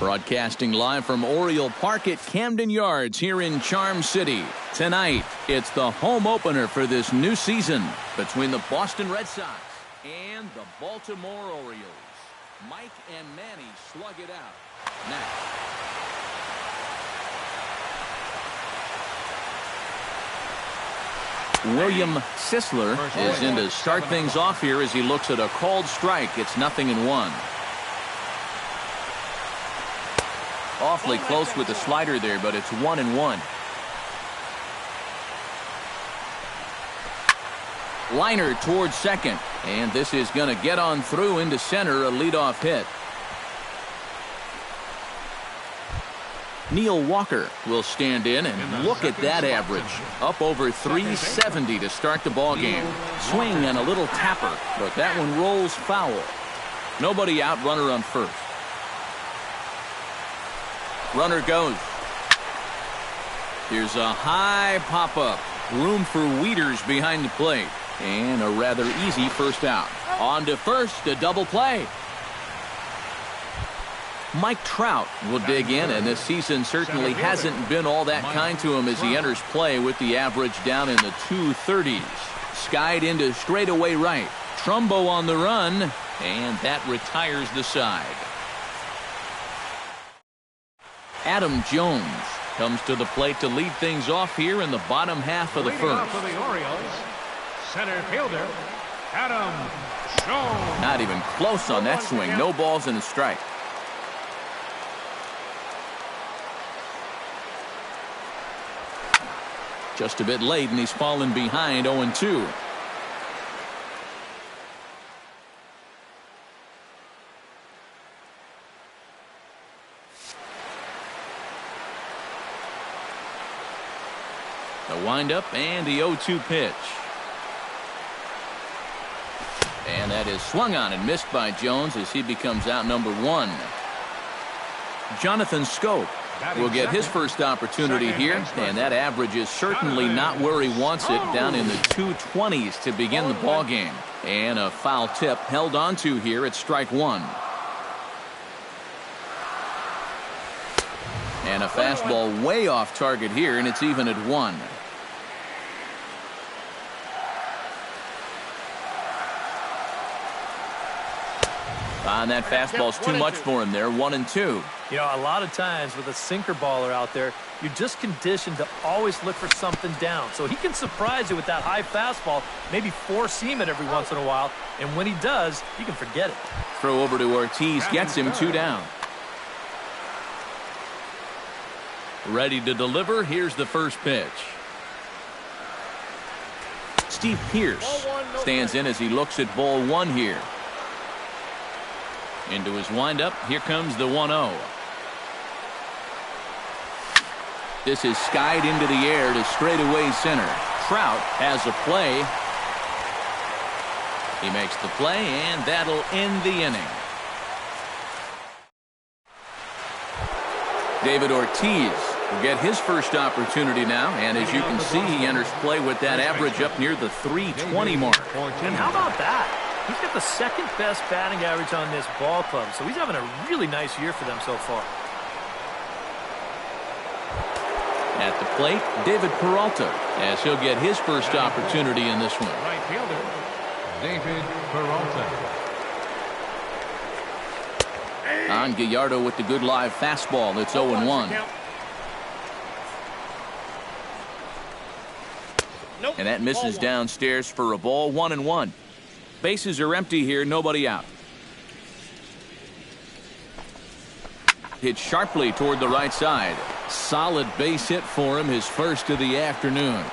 Broadcasting live from Oriole Park at Camden Yards here in Charm City. Tonight, it's the home opener for this new season between the Boston Red Sox and the Baltimore Orioles. Mike and Manny slug it out next. William Sisler is in to start things off here as he looks at a called strike. It's 0-1. Awfully close with the slider there, but it's 1-1. Liner towards second, and this is going to get on through into center, a leadoff hit. Neil Walker will stand in, and look at that average. Up over 370 to start the ball game. Swing and a little tapper, but that one rolls foul. Nobody out, runner on first. Runner goes. Here's a high pop-up. Room for Wieters behind the plate. And a rather easy first out. On to first, a double play. Mike Trout will dig in, and this season certainly hasn't been all that kind to him as he enters play with the average down in the 230s. Skied into straightaway right. Trumbo on the run, and that retires the side. Adam Jones comes to the plate to lead things off here in the bottom half of the first. For the Orioles, center fielder, Adam Jones. Not even close on that swing. No balls and a strike. Just a bit late, and he's fallen behind 0-2. The windup and the 0-2 pitch. And that is swung on and missed by Jones as he becomes out number 1. Jonathan Scope will get his first opportunity here, and that average is certainly not where he wants it, down in the 220s to begin the ball game. And a foul tip held onto here at strike 1. And a fastball way off target here, and it's even at 1. And that fastball's too much for him there, 1-2. You know, a lot of times with a sinker baller out there, you're just conditioned to always look for something down. So he can surprise you with that high fastball, maybe four-seam it every once in a while, and when he does, you can forget it. Throw over to Ortiz, gets him 2 down. Ready to deliver, here's the first pitch. Steve Pearce stands in as he looks at ball 1 here. Into his windup, here comes the 1-0. This is skied into the air to straightaway center. Trout has a play. He makes the play, and that'll end the inning. David Ortiz will get his first opportunity now, and as you can see, he enters play with that average up near the 320 mark. And how about that? He's got the second best batting average on this ball club, so he's having a really nice year for them so far. At the plate, David Peralta, as he'll get his first opportunity in this one. Right fielder, David Peralta. On Gallardo with the good live fastball. It's 0-1. And that misses downstairs for a ball, 1-1. Bases are empty here, nobody out. Hit sharply toward the right side. Solid base hit for him, his first of the afternoon.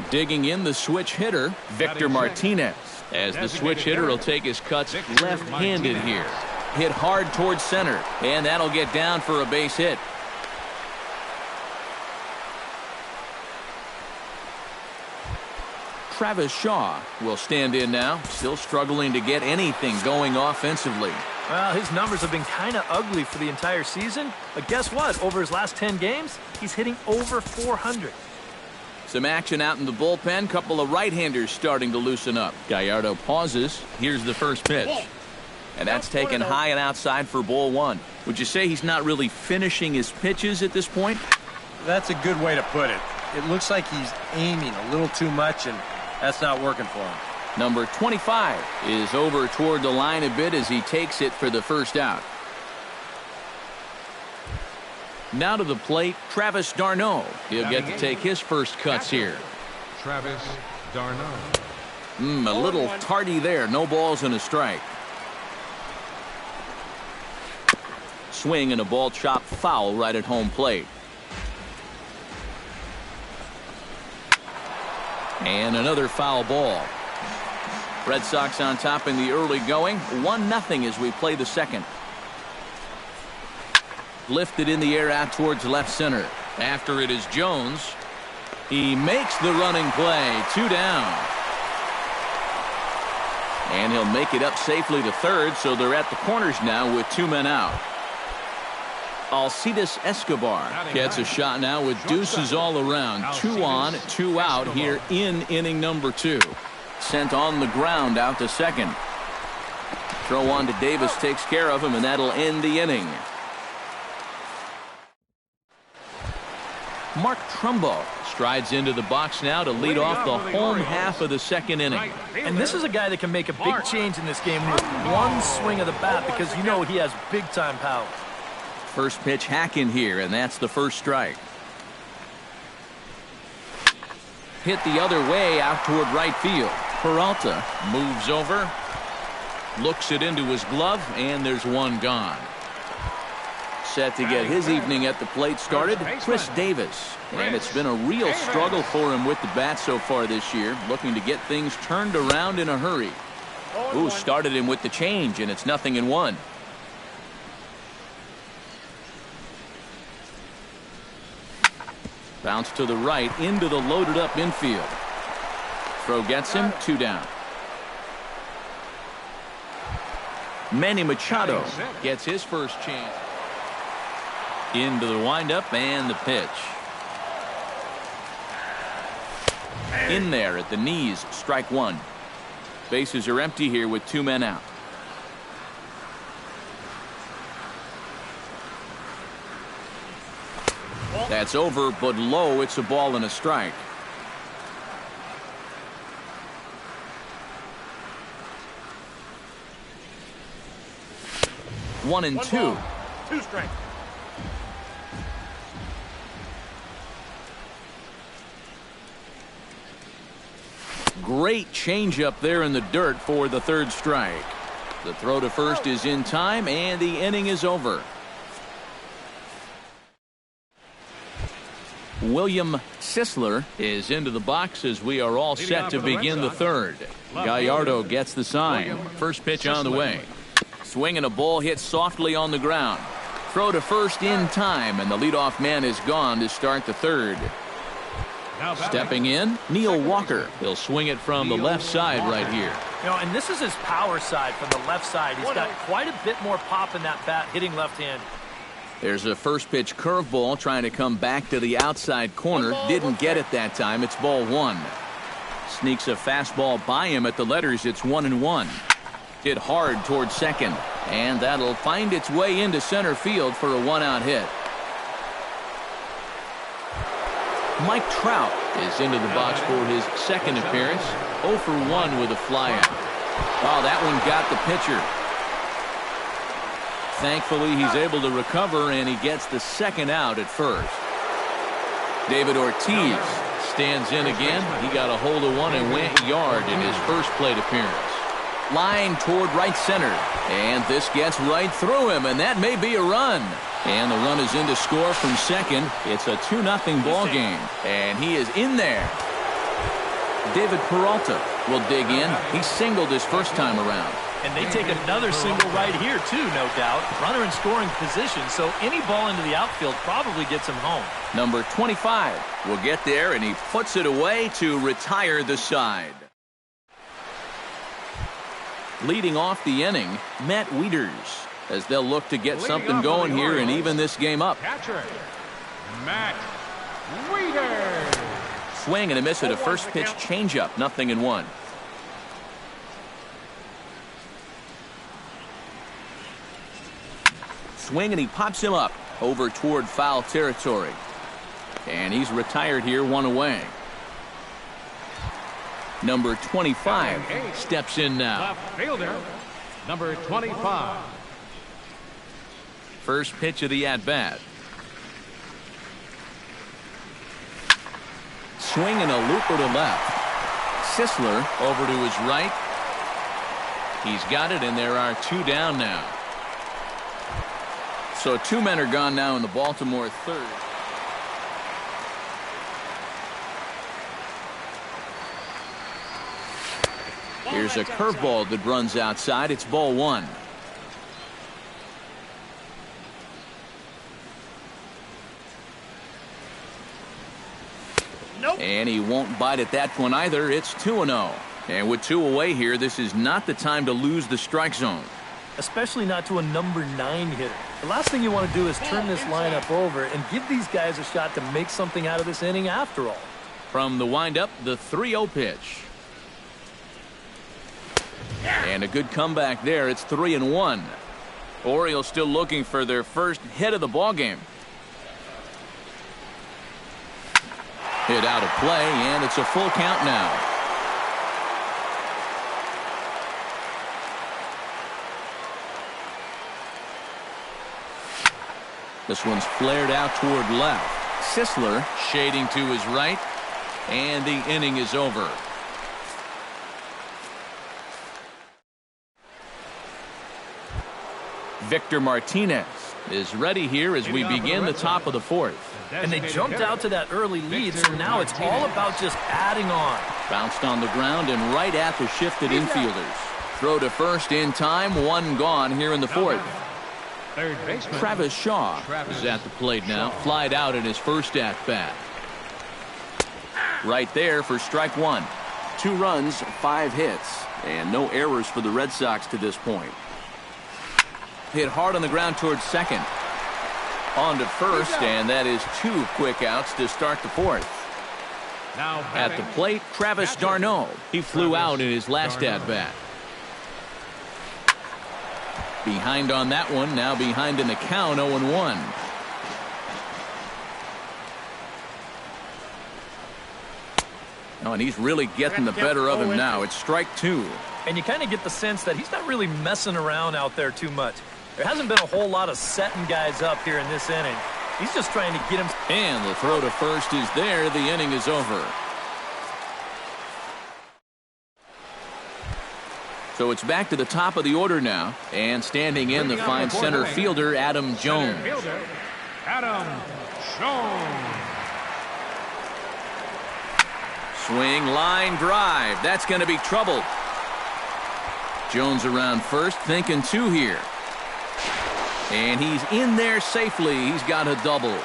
Digging in the switch hitter, Victor Martinez, as the switch hitter will take his cuts left-handed here. Hit hard towards center, and that'll get down for a base hit. Travis Shaw will stand in now, still struggling to get anything going offensively. Well, his numbers have been kind of ugly for the entire season, but guess what? Over his last 10 games, he's hitting over 400. Some action out in the bullpen. Couple of right-handers starting to loosen up. Gallardo pauses. Here's the first pitch. And that's taken high and outside for ball one. Would you say he's not really finishing his pitches at this point? That's a good way to put it. It looks like he's aiming a little too much, and that's not working for him. Number 25 is over toward the line a bit as he takes it for the first out. Now to the plate, Travis d'Arnaud. He'll get to take his first cuts here. Travis d'Arnaud. A little tardy there. No balls and a strike. Swing and a ball chopped foul right at home plate. And another foul ball. Red Sox on top in the early going. 1-0 as we play the second. Lifted in the air out towards left center. After it is Jones. He makes the running play. 2 down. And he'll make it up safely to third, so they're at the corners now with 2 men out. Alcides Escobar gets a shot now with deuces all around. 2 on, 2 out here in inning number 2. Sent on the ground out to second. Throw on to Davis takes care of him, and that'll end the inning. Mark Trumbo strides into the box now to lead off the home half of the second inning. And this is a guy that can make a big change in this game with one swing of the bat, because you know he has big-time power. First pitch hacking here, and that's the first strike. Hit the other way out toward right field. Peralta moves over, looks it into his glove, and there's one gone. Set to get his evening at the plate started, Chris Davis. And it's been a real struggle for him with the bat so far this year, looking to get things turned around in a hurry. Ooh, started him with the change, and it's 0-1. Bounce to the right into the loaded up infield. Throw gets him, 2 down. Manny Machado gets his first chance. Into the windup and the pitch. In there at the knees, strike 1. Bases are empty here with 2 men out. That's over, but low. It's a ball and a strike. One and 2. 2 strikes. Great changeup there in the dirt for the third strike. The throw to first is in time, and the inning is over. William Sisler is into the box as we are all set to begin the third. Gallardo gets the sign. First pitch on the way. Swing and a ball hit softly on the ground. Throw to first in time, and the leadoff man is gone to start the third. Stepping in, Neil Walker. He'll swing it from the left side right here. You know, and this is his power side from the left side. He's got quite a bit more pop in that bat, hitting left-handed. There's a first pitch curveball trying to come back to the outside corner. Didn't get it that time. It's ball 1. Sneaks a fastball by him at the letters. It's 1-1. Hit hard towards second, and that'll find its way into center field for a 1-out hit. Mike Trout is into the box for his second appearance. 0 for 1 with a flyout. Oh, that one got the pitcher. Thankfully, he's able to recover, and he gets the second out at first. David Ortiz stands in again. He got a hold of one and went yard in his first plate appearance. Line toward right center, and this gets right through him, and that may be a run. And the run is in to score from second. It's a 2-0 ball game, and he is in there. David Peralta will dig in. He singled his first time around. And they take another single right here, too, no doubt. Runner in scoring position, so any ball into the outfield probably gets him home. Number 25 will get there, and he puts it away to retire the side. Leading off the inning, Matt Wieters, as they'll look to get something going here and even this game up. Catcher, Matt Wieters. Swing and a miss at a first pitch changeup, 0-1. swing, and he pops him up over toward foul territory. And he's retired here, one away. Number 25 steps in now. Left fielder, number 25. First pitch of the at-bat. Swing and a looper to left. Sisler over to his right. He's got it, and there are two down now. So two men are gone now in the Baltimore third. Here's a curveball that runs outside. It's ball one. Nope. And he won't bite at that one either. It's 2-0. And with two away here, this is not the time to lose the strike zone. Especially not to a number 9 hitter. The last thing you want to do is turn this lineup over and give these guys a shot to make something out of this inning after all. From the windup, the 3-0 pitch. And a good comeback there. It's 3-1. Orioles still looking for their first hit of the ballgame. Hit out of play, and it's a full count now. This one's flared out toward left. Sisler shading to his right, and the inning is over. Victor Martinez is ready here as we begin the top of the fourth. And they jumped out to that early lead, so now it's all about just adding on. Bounced on the ground and right at the shifted infielders. Throw to first in time, one gone here in the fourth. Third baseman Travis Shaw is at the plate now, flied out in his first at-bat. Right there for strike one. 2 runs, 5 hits, and no errors for the Red Sox to this point. Hit hard on the ground towards second. On to first, and that is 2 quick outs to start the fourth. Now at the plate, Travis d'Arnaud. He flew out in his last at-bat. Behind on that one, now behind in the count, 0-1. Oh, and he's really getting the better of him now. It's strike 2. And you kind of get the sense that he's not really messing around out there too much. There hasn't been a whole lot of setting guys up here in this inning. He's just trying to get him. And the throw to first is there. The inning is over. So it's back to the top of the order now. And standing in the fine center fielder, Adam Jones. Adam Jones. Swing, line, drive. That's going to be trouble. Jones around first, thinking 2 here. And he's in there safely. He's got a double.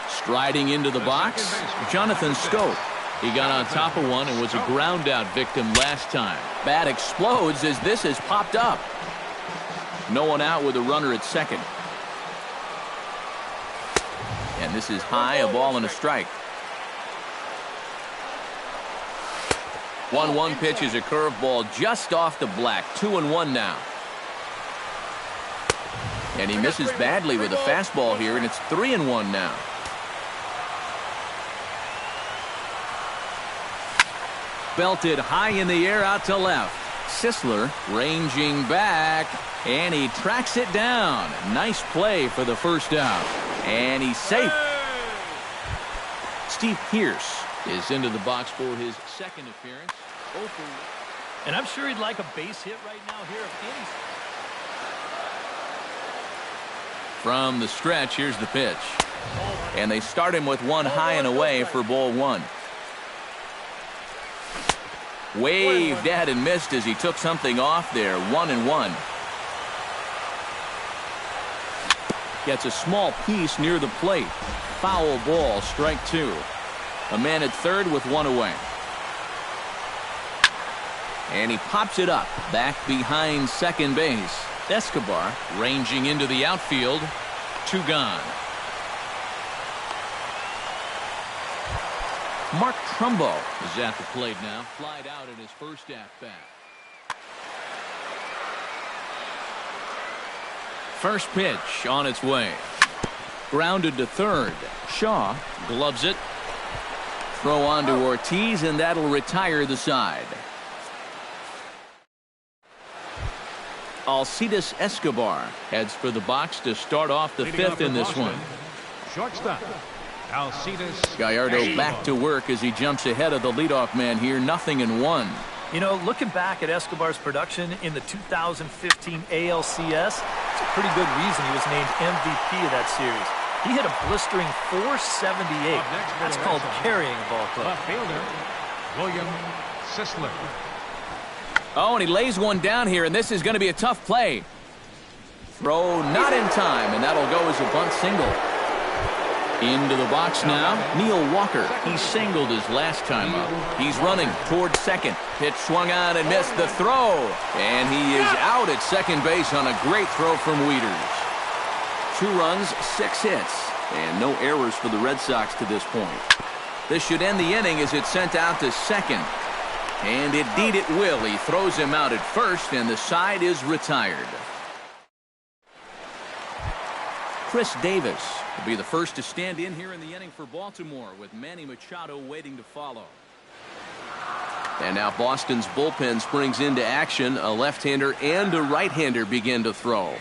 Striding into the box, Jonathan Scope. He got on top of one and was a ground out victim last time. Bat explodes as this has popped up. No one out with a runner at second. And this is high, a ball and a strike. 1-1 pitch is a curveball just off the black. 2-1 now. And he misses badly with a fastball here, and it's 3-1 now. Belted high in the air out to left. Sisler ranging back, and he tracks it down. Nice play for the first out. And he's safe. Steve Pearce is into the box for his second appearance. And I'm sure he'd like a base hit right now here if any. From the stretch, here's the pitch. And they start him with one high and away for ball one. Waved at and missed as he took something off there. 1-1. Gets a small piece near the plate. Foul ball, strike 2. A man at third with one away. And he pops it up back behind second base. Escobar ranging into the outfield. 2 gone. Mark Trumbo is at the plate now. Flied out in his first at-bat. First pitch on its way. Grounded to third. Shaw gloves it. Throw on to Ortiz, and that'll retire the side. Alcides Escobar heads for the box to start off the fifth in this one. Shortstop, Alcides Gallardo Escobar. back to work as he jumps ahead of the leadoff man here, 0-1. You know, looking back at Escobar's production in the 2015 ALCS, it's a pretty good reason he was named MVP of that series. He hit a blistering .478. That's called carrying a ball club. Left fielder, William Sisler. Oh, and he lays one down here, and this is going to be a tough play. Throw not in time, and that'll go as a bunt single. Into the box now, Neil Walker. He singled his last time up. He's running towards second. Pitch swung on and missed the throw. And he is out at second base on a great throw from Wieters. 2 runs, 6 hits, and no errors for the Red Sox to this point. This should end the inning as it's sent out to second. And indeed it will. He throws him out at first, and the side is retired. Chris Davis will be the first to stand in here in the inning for Baltimore, with Manny Machado waiting to follow. And now Boston's bullpen springs into action. A left-hander and a right-hander begin to throw.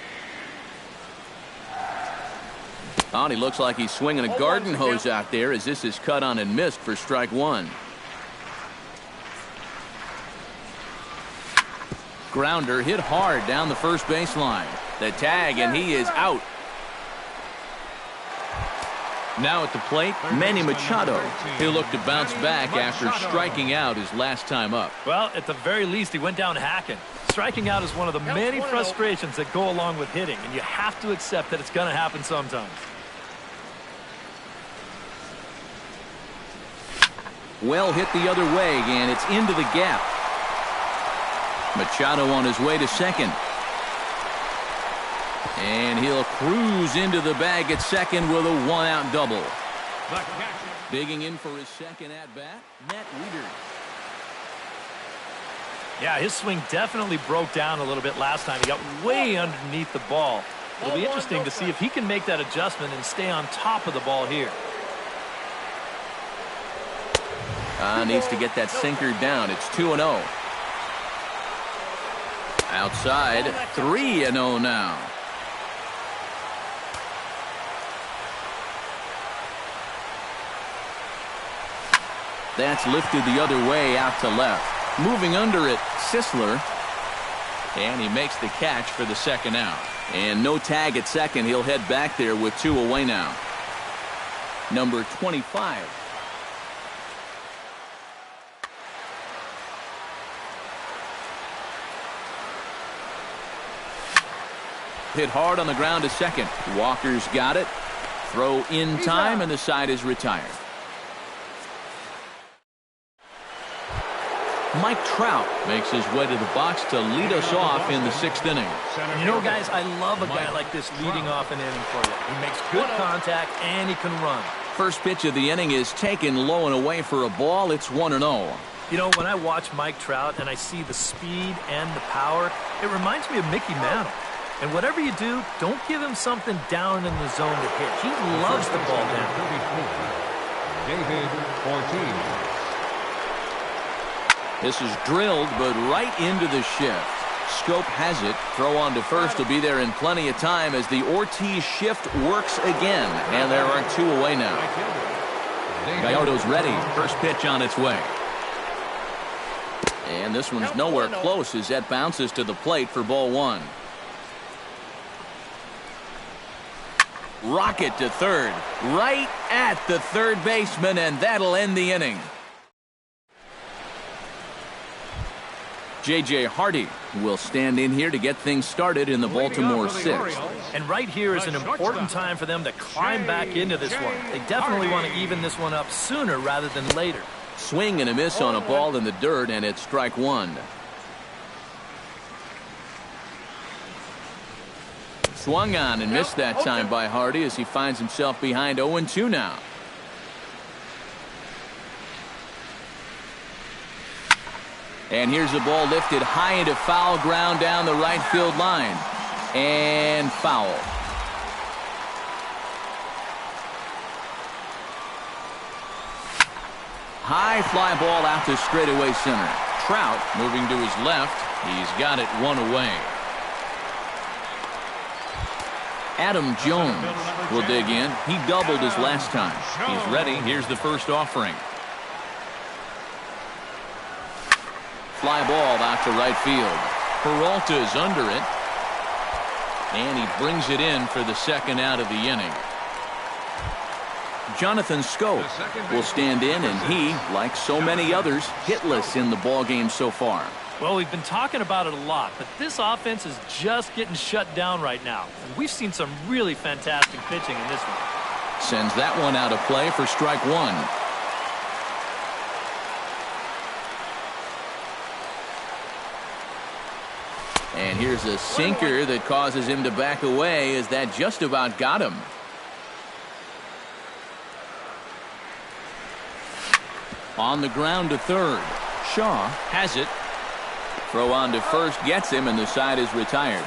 Oh, and he looks like he's swinging a garden hose out there as this is cut on and missed for strike 1. Grounder hit hard down the first baseline. The tag, and he is out. Now at the plate, Manny Machado. He'll look to bounce back after striking out his last time up. Well, at the very least, he went down hacking. Striking out is one of the many frustrations that go along with hitting, and you have to accept that it's going to happen sometimes. Well hit the other way, and it's into the gap. Machado on his way to second. And he'll cruise into the bag at second with a 1-out double. Digging in for his second at-bat, Matt Wieters. Yeah, his swing definitely broke down a little bit last time. He got way underneath the ball. It'll be interesting to see if he can make that adjustment and stay on top of the ball here. Needs to get that sinker down. It's 2-0. Outside, 3-0 now. That's lifted the other way out to left. Moving under it, Sisler. And he makes the catch for the second out. And no tag at second. He'll head back there with 2 away now. Number 25. Hit hard on the ground to second. Walker's got it. Throw in time, and the side is retired. Mike Trout makes his way to the box to lead us off in the 6th inning. You know, guys, I love a guy like this leading off an inning for you. He makes good contact, and he can run. First pitch of the inning is taken low and away for a ball. It's 1-0. You know, when I watch Mike Trout and I see the speed and the power, it reminds me of Mickey Mantle. And whatever you do, don't give him something down in the zone to hit. He loves the ball down. David Ortiz. This is drilled, but right into the shift. Scope has it. Throw on to first will be there in plenty of time as the Ortiz shift works again. And there are 2 away now. Gallardo's ready. First pitch on its way. And this one's nowhere close as that bounces to the plate for ball 1. Rocket to third. Right at the third baseman, and that'll end the inning. J.J. Hardy will stand in here to get things started in the Baltimore 6th. And right here is an important time for them to climb back into this one. They definitely want to even this one up sooner rather than later. Swing and a miss on a ball in the dirt, and it's strike 1. Swung on and missed that time by Hardy as he finds himself behind 0-2 now. And here's a ball lifted high into foul ground down the right field line. And foul. High fly ball out to straightaway center. Trout moving to his left. He's got it one away. Adam Jones will dig in. He doubled his last time. He's ready. Here's the first offering. Fly ball out to right field. Peralta's under it. And he brings it in for the second out of the inning. Jonathan Scope will stand in, and he, like so many others, hitless in the ballgame so far. Well, we've been talking about it a lot, but this offense is just getting shut down right now. And we've seen some really fantastic pitching in this one. Sends that one out of play for strike one. And here's a sinker that causes him to back away, as that just about got him. On the ground to third. Shaw has it. Throw on to first gets him, and the side is retired.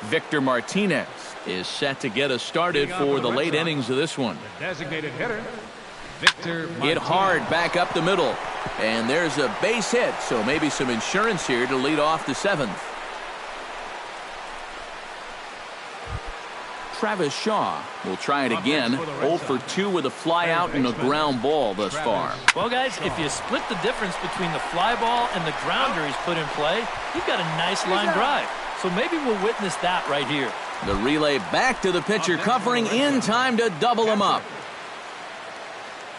Victor Martinez is set to get us started for the late innings of this one. The designated hitter, Victor Martinez. Hit hard back up the middle. And there's a base hit, so maybe some insurance here to lead off the seventh. Travis Shaw will try it again. 0 for 2 with a fly out and a ground ball thus far. Well, guys, if you split the difference between the fly ball and the grounder he's put in play, you've got a nice line drive. So maybe we'll witness that right here. The relay back to the pitcher, covering in time to double him up.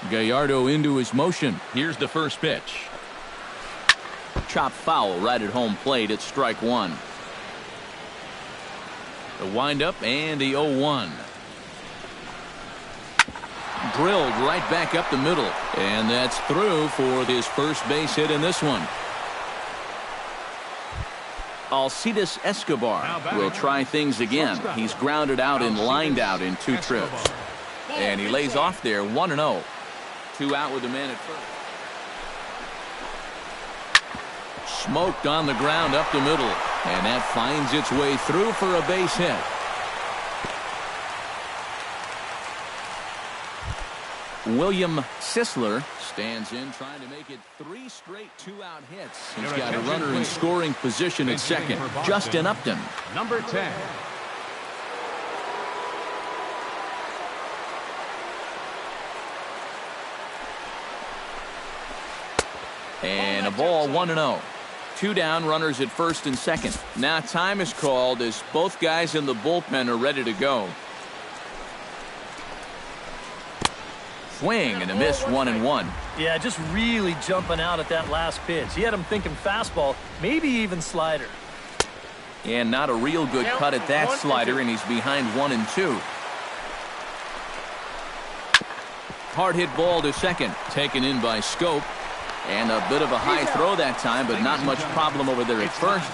Gallardo into his motion. Here's the first pitch. Chop foul right at home plate at strike one. The windup and the 0-1. Drilled right back up the middle. And that's through for his first base hit in this one. Alcides Escobar will try things again. He's grounded out and lined out in 2 trips. And he lays off there 1-0. 2 out with the man at first. Smoked on the ground up the middle. And that finds its way through for a base hit. William Sisler stands in, trying to make it 3 straight 2-out hits. He's got a runner in scoring position at second. Justin Upton. Number 10. And a ball 1-0. 2 down, runners at first and second. Now time is called as both guys in the bullpen are ready to go. Swing and a miss, 1-1. Yeah, just really jumping out at that last pitch. He had him thinking fastball, maybe even slider. And not a real good cut at that slider, and he's behind 1-2. Hard hit ball to second, taken in by Scope. And a bit of a high throw that time, but not much problem over there at first.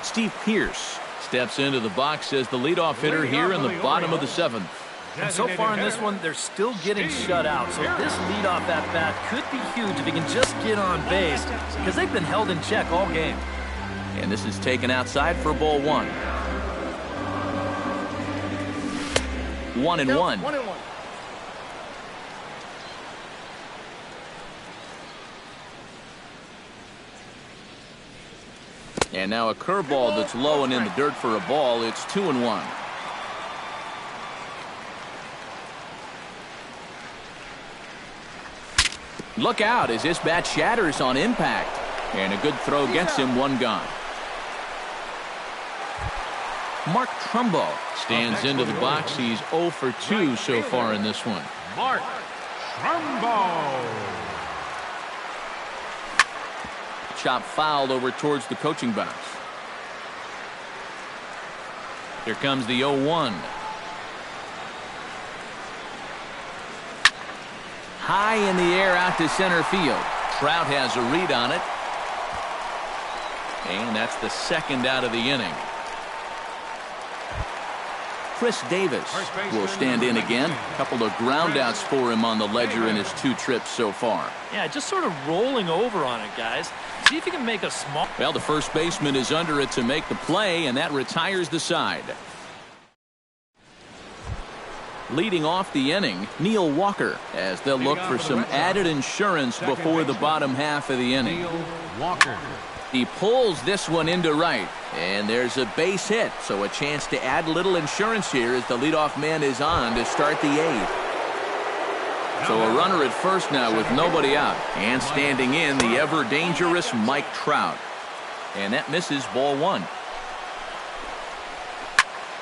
Steve Pearce steps into the box as the leadoff hitter here in the bottom of the 7th. And so far in this one, they're still getting shut out. So this leadoff at-bat could be huge if he can just get on base, because they've been held in check all game. And this is taken outside for ball 1. 1-1. 1-1. And now a curveball that's low and in the dirt for a ball. It's 2-1. Look out as this bat shatters on impact. And a good throw gets him 1 gone. Mark Trumbo stands into the box. He's 0 for 2 so far in this one. Mark Trumbo. Chop fouled over towards the coaching box. Here comes the 0-1. High in the air out to center field. Trout has a read on it. And that's the second out of the inning. Chris Davis will stand in again. A couple of groundouts for him on the ledger in his 2 trips so far. Yeah, just sort of rolling over on it, guys. See if you can make a small... Well, the first baseman is under it to make the play, and that retires the side. Leading off the inning, Neil Walker, as they'll look for some added insurance before the bottom half of the inning. Walker. He pulls this one into right, and there's a base hit, so a chance to add a little insurance here as the leadoff man is on to start the 8th. So a runner at first now with nobody out, and standing in the ever-dangerous Mike Trout. And that misses ball 1.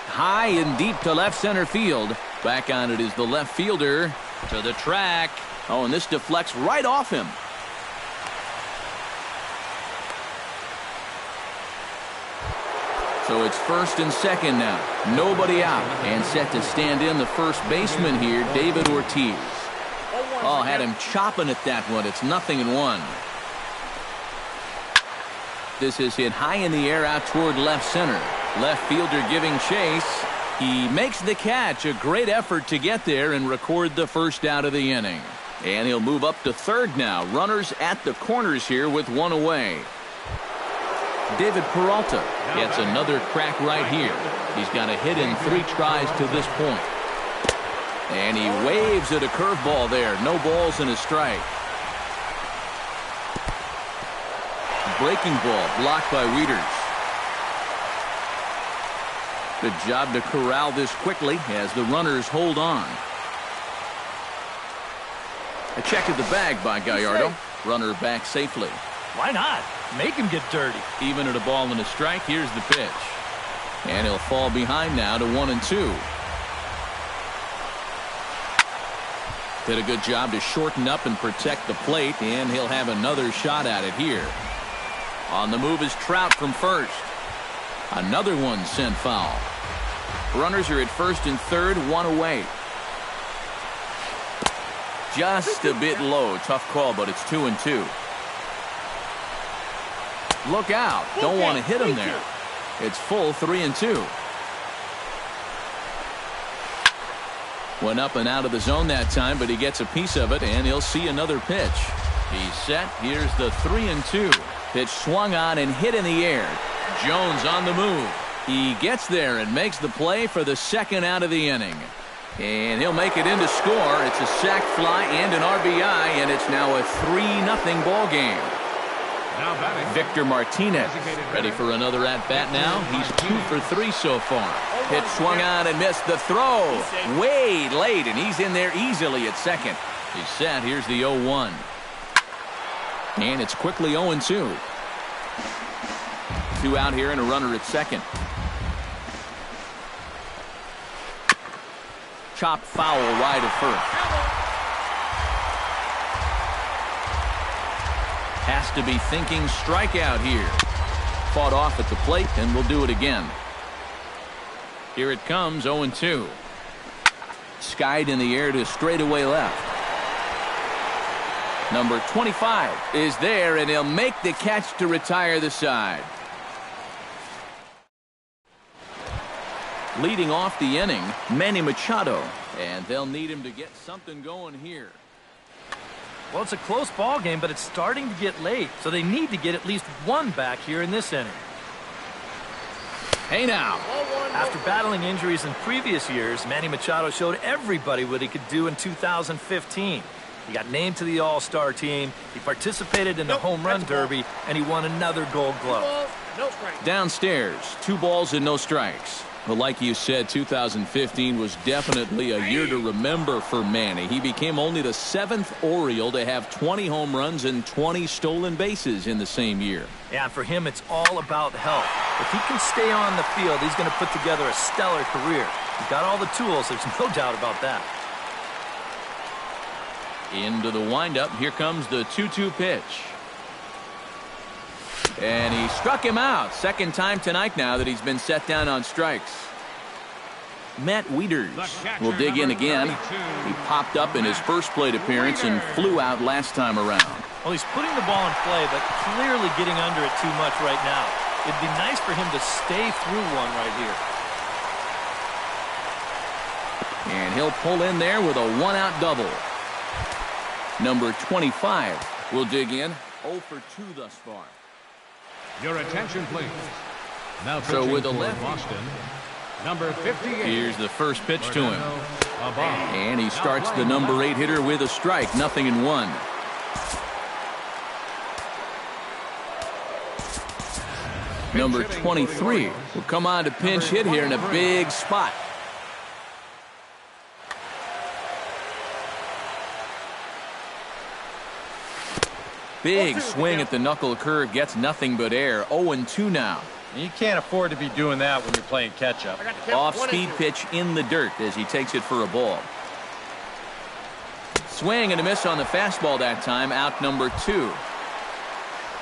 High and deep to left center field. Back on it is the left fielder to the track. Oh, and this deflects right off him. So it's first and second now. Nobody out. And set to stand in the first baseman here, David Ortiz. Oh, had him chopping at that one. It's 0-1. This is hit high in the air out toward left center. Left fielder giving chase. He makes the catch. A great effort to get there and record the first out of the inning. And he'll move up to third now. Runners at the corners here with 1 away. David Peralta gets another crack right here. He's got a hit in 3 tries to this point. And he waves at a curveball there. No balls and a strike. Breaking ball blocked by Wieters. Good job to corral this quickly as the runners hold on. A check at the bag by Gallardo. Runner back safely. Why not? Make him get dirty. Even at a ball and a strike, here's the pitch. And he'll fall behind now to 1-2. Did a good job to shorten up and protect the plate, and he'll have another shot at it here. On the move is Trout from first. Another one sent foul. Runners are at first and third, 1 away. Just a bit low. Tough call, but it's 2-2. Look out. Don't want to hit him there. It's full 3-2. Went up and out of the zone that time, but he gets a piece of it, and he'll see another pitch. He's set. Here's the 3-2. Pitch swung on and hit in the air. Jones on the move. He gets there and makes the play for the second out of the inning. And he'll make it in to score. It's a sac fly and an RBI, and it's now a 3-0 ball game. Now batting, Victor Martinez ready for another at-bat now. He's 2 for 3 so far. Pitch swung on and missed. The throw way late, and he's in there easily at second. He's set. Here's the 0-1. And it's quickly 0-2. 2 out here and a runner at second. Chopped foul wide of first. Has to be thinking strikeout here. Fought off at the plate, and will do it again. Here it comes, 0-2. Skied in the air to straightaway left. Number 25 is there, and he'll make the catch to retire the side. Leading off the inning, Manny Machado, and they'll need him to get something going here. Well, it's a close ball game, but it's starting to get late, so they need to get at least 1 back here in this inning. Hey now. After battling injuries in previous years, Manny Machado showed everybody what he could do in 2015. He got named to the All-Star team, he participated in the Home Run Derby, and he won another Gold Glove. Downstairs, 2 balls and no strikes. Well, like you said, 2015 was definitely a year to remember for Manny. He became only the 7th Oriole to have 20 home runs and 20 stolen bases in the same year. Yeah, for him, it's all about health. If he can stay on the field, he's going to put together a stellar career. He's got all the tools. There's no doubt about that. Into the windup. Here comes the 2-2 pitch. And he struck him out. Second time tonight now that he's been set down on strikes. Matt Wieters will dig in again. He popped up in his first plate appearance and flew out last time around. Well, he's putting the ball in play, but clearly getting under it too much right now. It'd be nice for him to stay through one right here. And he'll pull in there with a one-out double. Number 25 will dig in. 0 for 2 thus far. Your attention, please. Now So with a for left, Boston, number 58. here's the first pitch to him. Above. And he starts the number 8 hitter with a strike. 0-1. Number 23 will come on to pinch hit here in a big spot. Big swing at the knuckle curve, gets nothing but air. 0-2 now. You can't afford to be doing that when you're playing catch-up. Off-speed pitch in the dirt as he takes it for a ball. Swing and a miss on the fastball that time. Out number 2.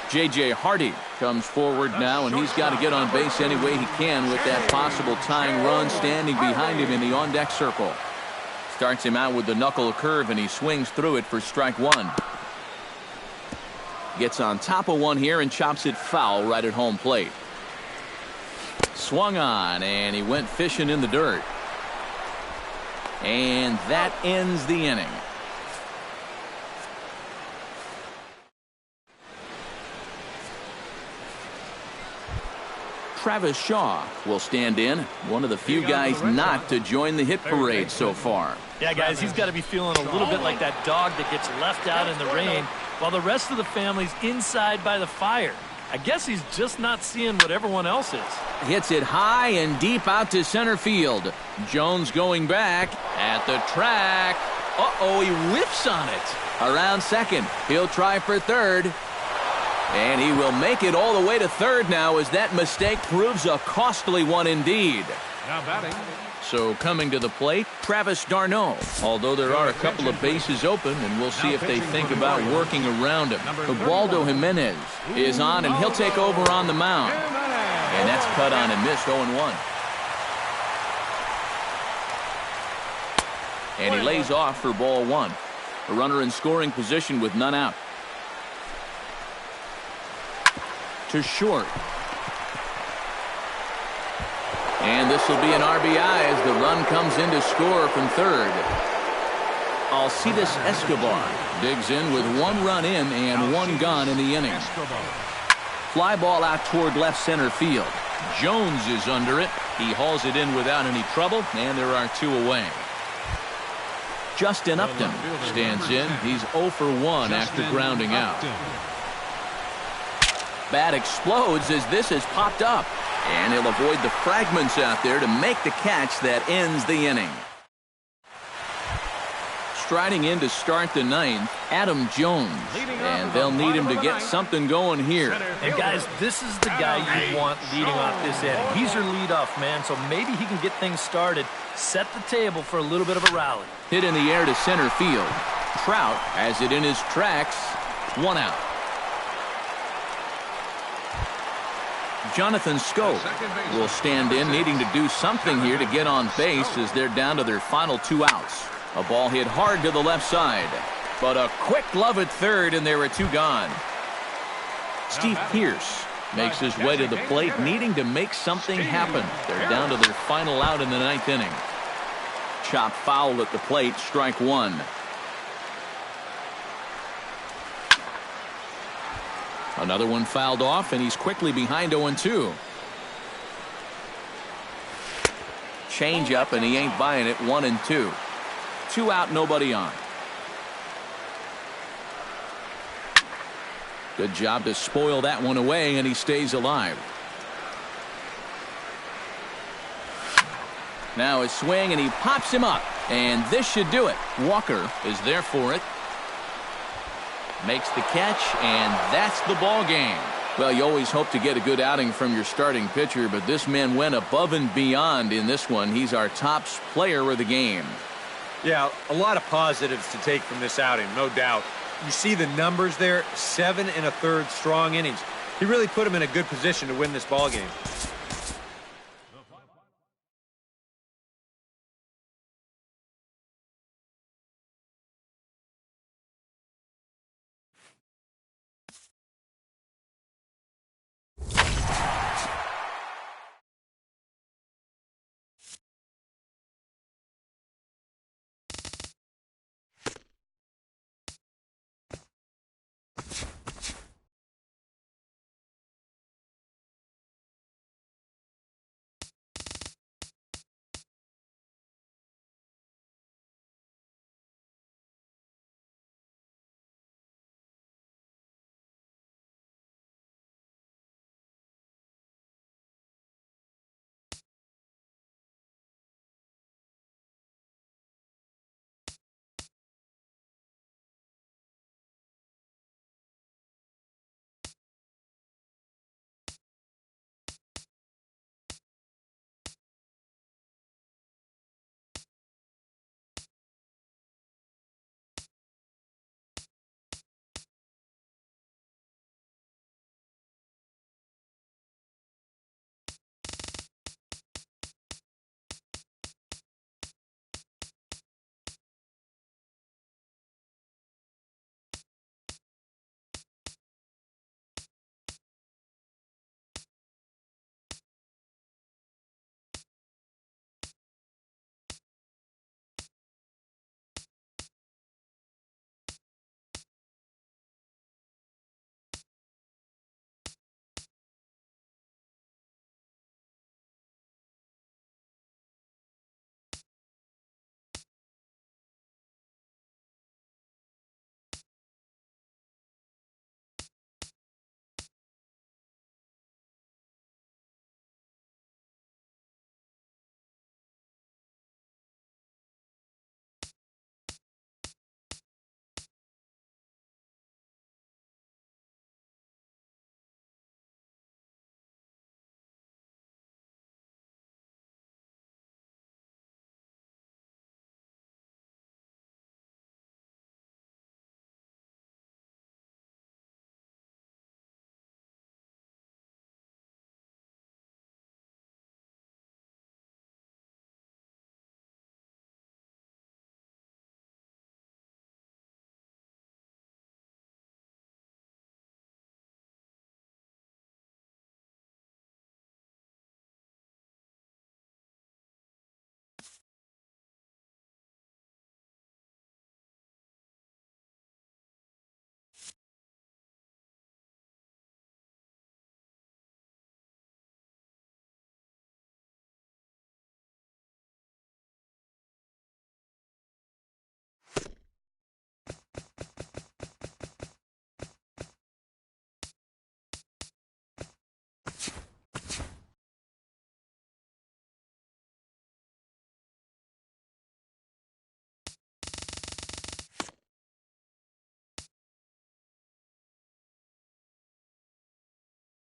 J.J. Hardy comes forward now, and he's got to get on base any way he can with that possible tying run standing behind him in the on-deck circle. Starts him out with the knuckle curve, and he swings through it for strike 1. Gets on top of one here and chops it foul right at home plate. Swung on, and he went fishing in the dirt. And that ends the inning. Travis Shaw will stand in, one of the few guys not to join the hit parade so far. Yeah, guys, he's got to be feeling a little bit like that dog that gets left out in the rain while the rest of the family's inside by the fire. I guess he's just not seeing what everyone else is. Hits it high and deep out to center field. Jones going back at the track. Uh-oh, he whiffs on it. Around second. He'll try for third. And he will make it all the way to third now as that mistake proves a costly one indeed. Now batting. So coming to the plate, Travis d'Arnaud. Although there are a couple of bases open, and we'll see if they think about working around him. Ubaldo Jimenez is on, and he'll take over on the mound. And that's cut on and missed 0-1. And he lays off for ball 1. A runner in scoring position with none out. To short. And this will be an RBI as the run comes in to score from third. Alcides Escobar digs in with 1 run in and 1 gone in the inning. Fly ball out toward left center field. Jones is under it. He hauls it in without any trouble, and there are 2 away. Justin Upton stands in. He's 0 for 1 after grounding out. Bat explodes as this has popped up. And he'll avoid the fragments out there to make the catch that ends the inning. Striding in to start the 9th, Adam Jones. And they'll need him to get something going here. And guys, this is the guy you want leading off this inning. He's your leadoff man, so maybe he can get things started, set the table for a little bit of a rally. Hit in the air to center field. Trout has it in his tracks. 1 out. Jonathan Scope will stand in, needing to do something here to get on base as they're down to their final 2 outs. A ball hit hard to the left side, but a quick glove at third, and there are 2 gone. Steve Pearce makes his way to the plate, needing to make something happen. They're down to their final out in the 9th inning. Chop foul at the plate, strike 1. Another one fouled off, and he's quickly behind 0-2. Change up, and he ain't buying it. 1-2. 2 out, nobody on. Good job to spoil that one away, and he stays alive. Now his swing, and he pops him up, and this should do it. Walker is there for it. Makes the catch, and that's the ball game. Well, you always hope to get a good outing from your starting pitcher, but this man went above and beyond in this one. He's our top player of the game. Yeah, a lot of positives to take from this outing, no doubt. You see the numbers there, 7 1/3 strong innings. He really put him in a good position to win this ball game.